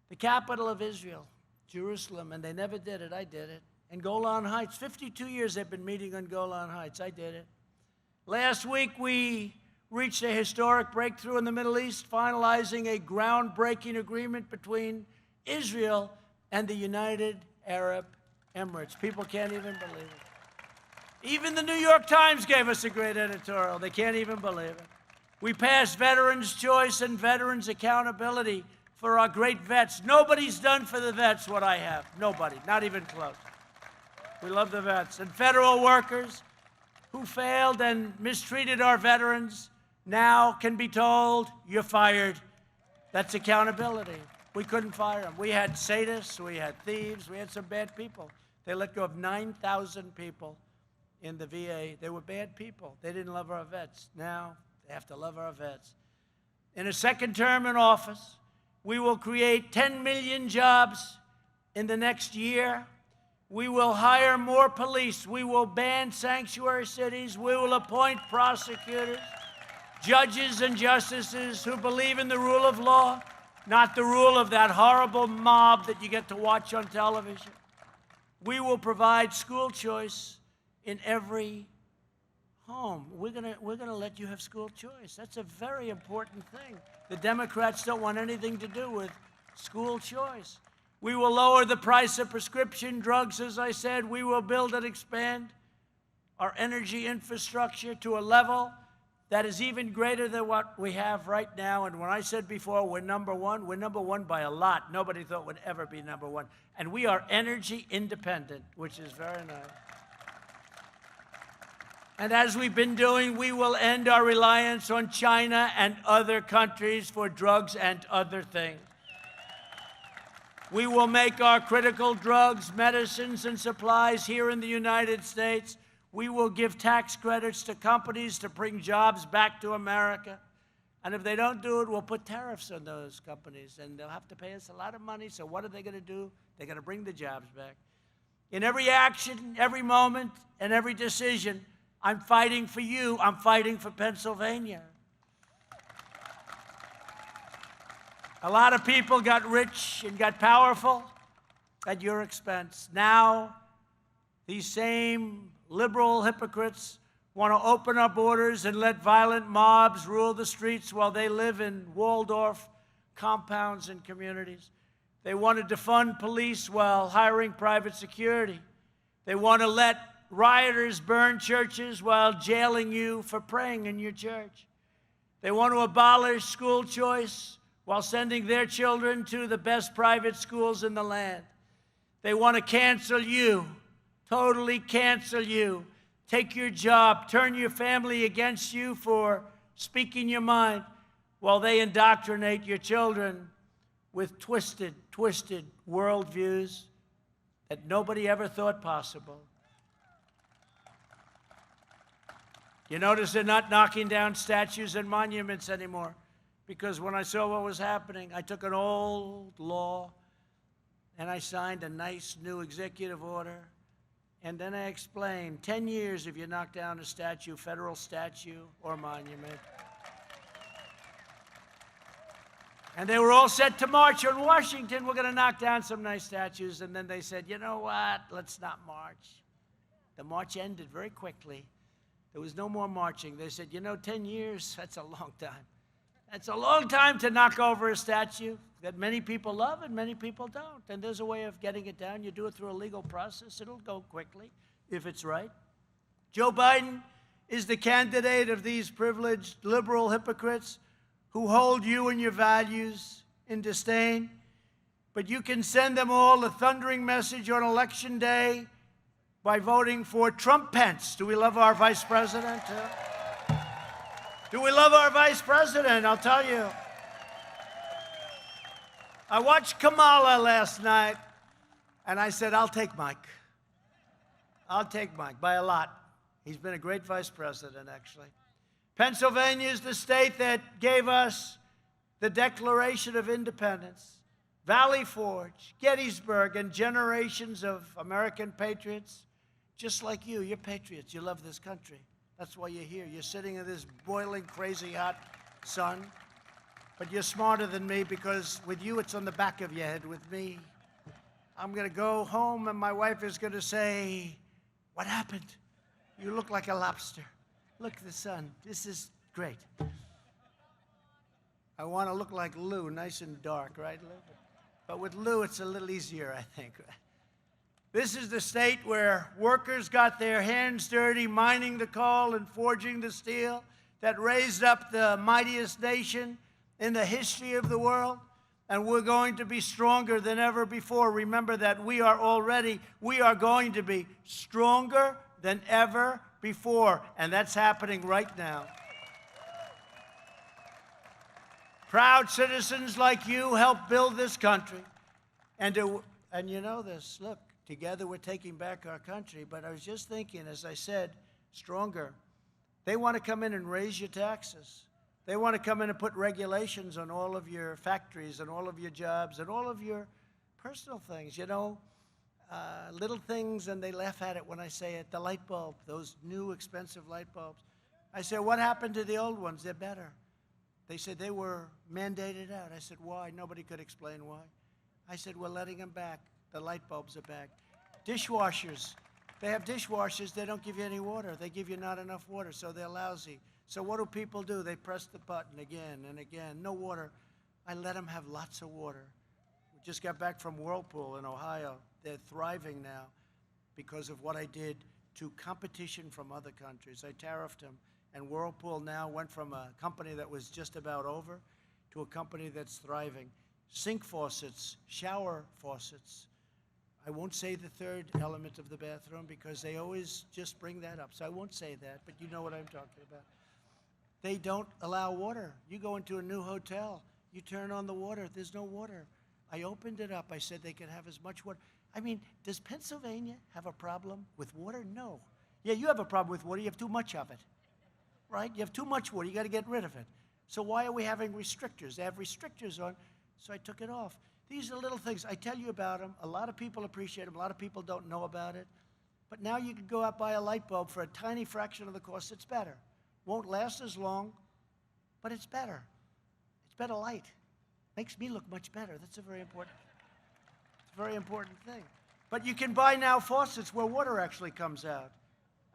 the capital of Israel, Jerusalem, and they never did it. I did it. And Golan Heights, 52 years they've been meeting on Golan Heights. I did it. Last week, we reached a historic breakthrough in the Middle East, finalizing a groundbreaking agreement between Israel and the United Arab Emirates. People can't even believe it. Even the New York Times gave us a great editorial. They can't even believe it. We passed Veterans' Choice and Veterans' Accountability for our great vets. Nobody's done for the vets what I have. Nobody, not even close. We love the vets. And federal workers who failed and mistreated our veterans now can be told, you're fired. That's accountability. We couldn't fire them. We had sadists, we had thieves, we had some bad people. They let go of 9,000 people in the VA. They were bad people. They didn't love our vets. Now they have to love our vets. In a second term in office, we will create 10 million jobs in the next year. We will hire more police. We will ban sanctuary cities. We will appoint prosecutors, judges, and justices who believe in the rule of law, not the rule of that horrible mob that you get to watch on television. We will provide school choice in every home. We're gonna let you have school choice. That's a very important thing. The Democrats don't want anything to do with school choice. We will lower the price of prescription drugs, as I said. We will build and expand our energy infrastructure to a level that is even greater than what we have right now. And when I said before, we're number one by a lot. Nobody thought we'd ever be number one. And we are energy independent, which is very nice. And as we've been doing, we will end our reliance on China and other countries for drugs and other things. We will make our critical drugs, medicines, and supplies here in the United States. We will give tax credits to companies to bring jobs back to America. And if they don't do it, we'll put tariffs on those companies, and they'll have to pay us a lot of money. So what are they going to do? They're going to bring the jobs back. In every action, every moment, and every decision, I'm fighting for you. I'm fighting for Pennsylvania. A lot of people got rich and got powerful at your expense. Now, these same liberal hypocrites want to open up borders and let violent mobs rule the streets while they live in Waldorf compounds and communities. They want to defund police while hiring private security. They want to let rioters burn churches while jailing you for praying in your church. They want to abolish school choice while sending their children to the best private schools in the land. They want to cancel you, totally cancel you, take your job, turn your family against you for speaking your mind, while they indoctrinate your children with twisted worldviews that nobody ever thought possible. You notice they're not knocking down statues and monuments anymore, because when I saw what was happening, I took an old law and I signed a nice new executive order, and then I explained 10 years if you knock down a statue, federal statue or monument. And they were all set to march on Washington. We're going to knock down some nice statues. And then they said, you know what? Let's not march. The march ended very quickly. There was no more marching. They said, 10 years, that's a long time. That's a long time to knock over a statue that many people love and many people don't. And there's a way of getting it down. You do it through a legal process. It'll go quickly if it's right. Joe Biden is the candidate of these privileged liberal hypocrites who hold you and your values in disdain. But you can send them all a thundering message on Election Day by voting for Trump Pence. Do we love our vice president? Do we love our vice president? I'll tell you. I watched Kamala last night, and I said, I'll take Mike. I'll take Mike by a lot. He's been a great vice president, actually. Pennsylvania is the state that gave us the Declaration of Independence, Valley Forge, Gettysburg, and generations of American patriots, just like you. You're patriots. You love this country. That's why you're here. You're sitting in this boiling, crazy hot sun. But you're smarter than me, because with you, it's on the back of your head. With me, I'm going to go home, and my wife is going to say, what happened? You look like a lobster. Look at the sun. This is great. I want to look like Lou, nice and dark, right, Lou? But with Lou, it's a little easier, I think. This is the state where workers got their hands dirty mining the coal and forging the steel that raised up the mightiest nation in the history of the world. And we're going to be stronger than ever before. Remember that we are going to be stronger than ever before. And that's happening right now. Proud citizens like you help build this country. And you know this, look, together we're taking back our country. But I was just thinking, as I said, stronger. They want to come in and raise your taxes. They want to come in and put regulations on all of your factories and all of your jobs and all of your personal things, little things, and they laugh at it when I say it. The light bulb, those new expensive light bulbs. I said, what happened to the old ones? They're better. They said they were mandated out. I said, why? Nobody could explain why. I said, we're letting them back. The light bulbs are back. Dishwashers. They have dishwashers. They don't give you any water. They give you not enough water, so they're lousy. So what do people do? They press the button again and again. No water. I let them have lots of water. We just got back from Whirlpool in Ohio. They're thriving now because of what I did to competition from other countries. I tariffed them. And Whirlpool now went from a company that was just about over to a company that's thriving. Sink faucets, shower faucets. I won't say the third element of the bathroom because they always just bring that up. So I won't say that, but you know what I'm talking about. They don't allow water. You go into a new hotel, you turn on the water, there's no water. I opened it up. I said they can have as much water. I mean, does Pennsylvania have a problem with water? No. Yeah, you have a problem with water. You have too much of it. Right? You have too much water. You got to get rid of it. So why are we having restrictors? They have restrictors on, so I took it off. These are little things. I tell you about them. A lot of people appreciate them. A lot of people don't know about it. But now you can go out and buy a light bulb for a tiny fraction of the cost. It's better. Won't last as long, but it's better. It's better light. Makes me look much better. That's a very important thing. But you can buy now faucets where water actually comes out.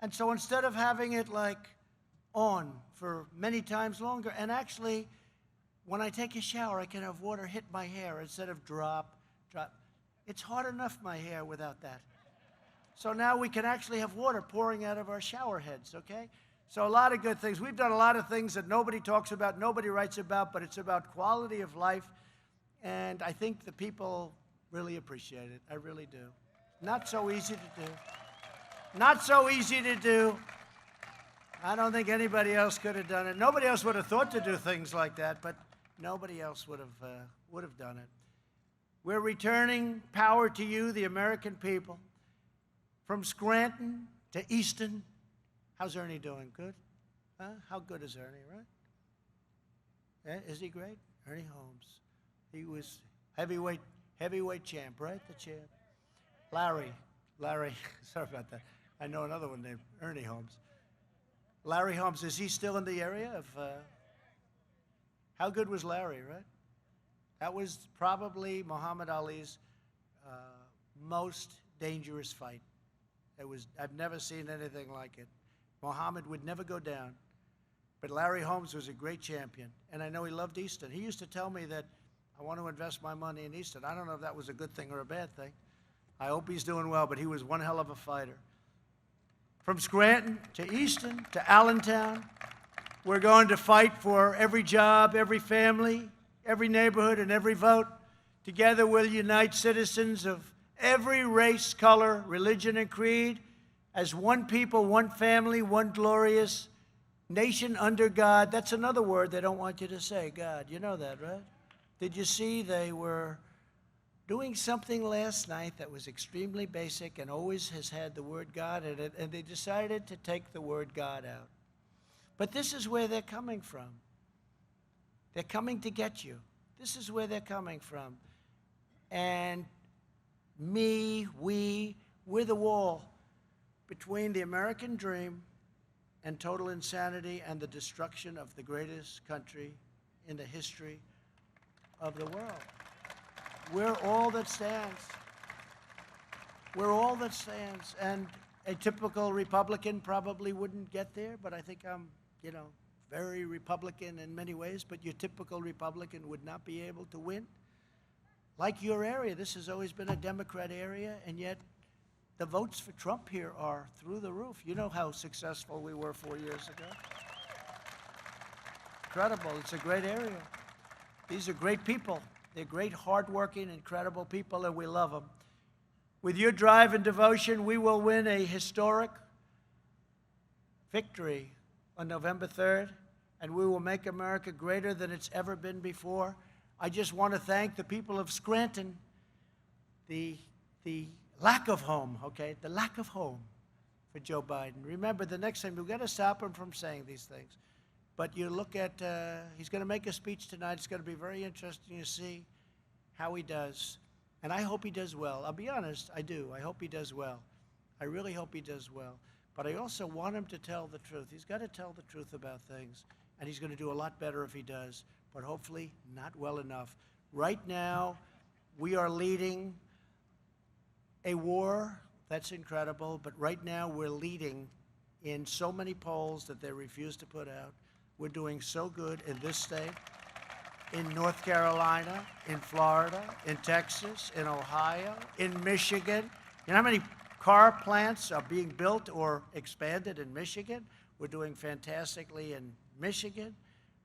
And so instead of having it like on for many times longer, and actually when I take a shower, I can have water hit my hair instead of drop. It's hard enough, my hair, without that. So now we can actually have water pouring out of our shower heads, okay? So a lot of good things. We've done a lot of things that nobody talks about, nobody writes about, but it's about quality of life. And I think the people really appreciate it. I really do. Not so easy to do. Not so easy to do. I don't think anybody else could have done it. Nobody else would have thought to do things like that, but nobody else would have done it. We're returning power to you, the American people. From Scranton to Easton. How's Ernie doing? Good? Huh? How good is Ernie, right? Yeah, is he great? Ernie Holmes. He was heavyweight champ, right? The champ. Larry, sorry about that. I know another one named Ernie Holmes. Larry Holmes, is he still in the area of, how good was Larry, right? That was probably Muhammad Ali's most dangerous fight. I've never seen anything like it. Muhammad would never go down, but Larry Holmes was a great champion, and I know he loved Easton. He used to tell me that I want to invest my money in Easton. I don't know if that was a good thing or a bad thing. I hope he's doing well, but he was one hell of a fighter. From Scranton to Easton to Allentown, we're going to fight for every job, every family, every neighborhood, and every vote. Together we'll unite citizens of every race, color, religion, and creed as one people, one family, one glorious nation under God. That's another word they don't want you to say, God. You know that, right? Did you see they were doing something last night that was extremely basic and always has had the word God in it, and they decided to take the word God out. But this is where they're coming from. They're coming to get you. This is where they're coming from. And we're the wall between the American dream and total insanity and the destruction of the greatest country in the history of the world. We're all that stands. We're all that stands. And a typical Republican probably wouldn't get there, but I think I'm, very Republican in many ways, but your typical Republican would not be able to win. Like your area, this has always been a Democrat area, and yet the votes for Trump here are through the roof. You know how successful we were 4 years ago. Incredible. It's a great area. These are great people. They're great, hardworking, incredible people, and we love them. With your drive and devotion, we will win a historic victory on November 3rd, and we will make America greater than it's ever been before. I just want to thank the people of Scranton, the lack of home, okay, the lack of home for Joe Biden. Remember, the next time, we've got to stop him from saying these things. But you look at, he's going to make a speech tonight. It's going to be very interesting to see how he does. And I hope he does well. I'll be honest, I do. I hope he does well. I really hope he does well. But I also want him to tell the truth. He's got to tell the truth about things. And he's going to do a lot better if he does. But hopefully not well enough. Right now, we are leading a war that's incredible. But right now, we're leading in so many polls that they refuse to put out. We're doing so good in this state, in North Carolina, in Florida, in Texas, in Ohio, in Michigan. You know how many car plants are being built or expanded in Michigan? We're doing fantastically in Michigan.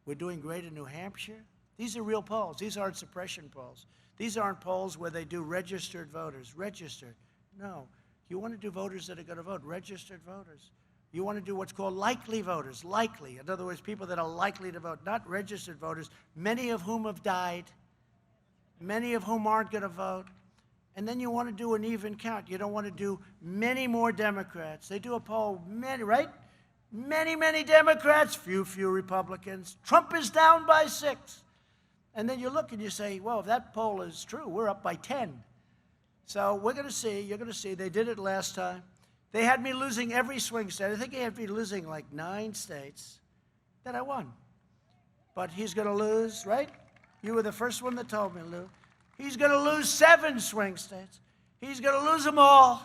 We're doing great in New Hampshire. These are real polls. These aren't suppression polls. These aren't polls where they do registered voters. Registered. No. You want to do voters that are going to vote. Registered voters. You want to do what's called likely voters, likely. In other words, people that are likely to vote, not registered voters, many of whom have died, many of whom aren't going to vote. And then you want to do an even count. You don't want to do many more Democrats. They do a poll, many, right? Many Democrats, few Republicans. Trump is down by 6. And then you look and you say, well, if that poll is true, we're up by 10. So we're going to see, you're going to see. They did it last time. They had me losing every swing state. I think they had me losing like 9 states. Then I won. But he's going to lose, right? You were the first one that told me, Lou. He's going to lose 7 swing states. He's going to lose them all.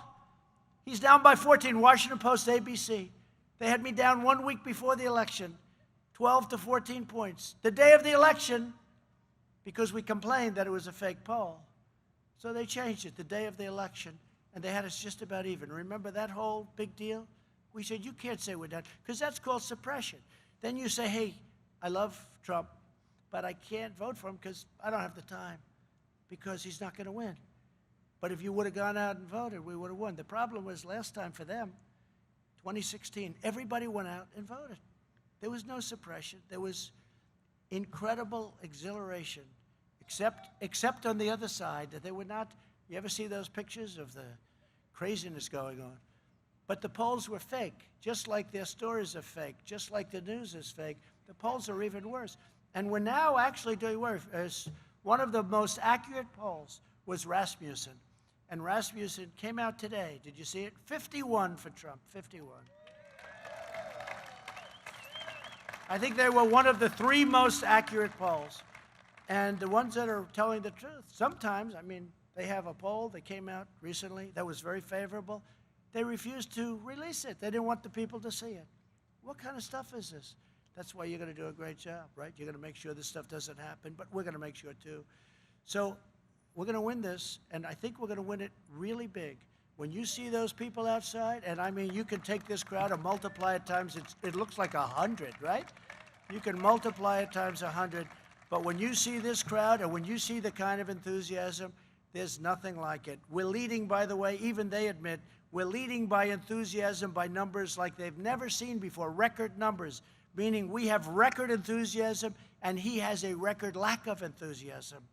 He's down by 14. Washington Post, ABC. They had me down 1 week before the election, 12 to 14 points. The day of the election, because we complained that it was a fake poll. So they changed it the day of the election, and they had us just about even. Remember that whole big deal? We said, you can't say we're done, because that's called suppression. Then you say, hey, I love Trump, but I can't vote for him because I don't have the time, because he's not going to win. But if you would have gone out and voted, we would have won. The problem was last time for them, 2016, everybody went out and voted. There was no suppression. There was incredible exhilaration, except on the other side, that they would not. You ever see those pictures of the craziness going on? But the polls were fake, just like their stories are fake, just like the news is fake. The polls are even worse. And we're now actually doing worse. As one of the most accurate polls was Rasmussen. And Rasmussen came out today. Did you see it? 51 for Trump, 51. I think they were one of the 3 most accurate polls. And the ones that are telling the truth, sometimes, I mean, they have a poll that came out recently that was very favorable. They refused to release it. They didn't want the people to see it. What kind of stuff is this? That's why you're going to do a great job, right? You're going to make sure this stuff doesn't happen, but we're going to make sure too. So we're going to win this, and I think we're going to win it really big. When you see those people outside, and I mean, you can take this crowd and multiply it times, it looks like 100, right? You can multiply it times 100, but when you see this crowd, and when you see the kind of enthusiasm, there's nothing like it. We're leading, by the way, even they admit, we're leading by enthusiasm, by numbers like they've never seen before, record numbers, meaning we have record enthusiasm, and he has a record lack of enthusiasm.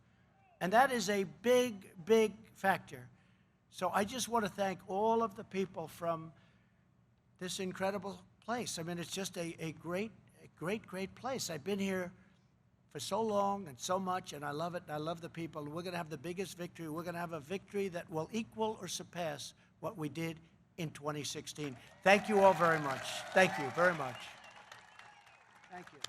And that is a big, big factor. So I just want to thank all of the people from this incredible place. I mean, it's just a great, great place. I've been here for so long and so much, and I love it, and I love the people. We're going to have the biggest victory. We're going to have a victory that will equal or surpass what we did in 2016. Thank you all very much. Thank you very much. Thank you.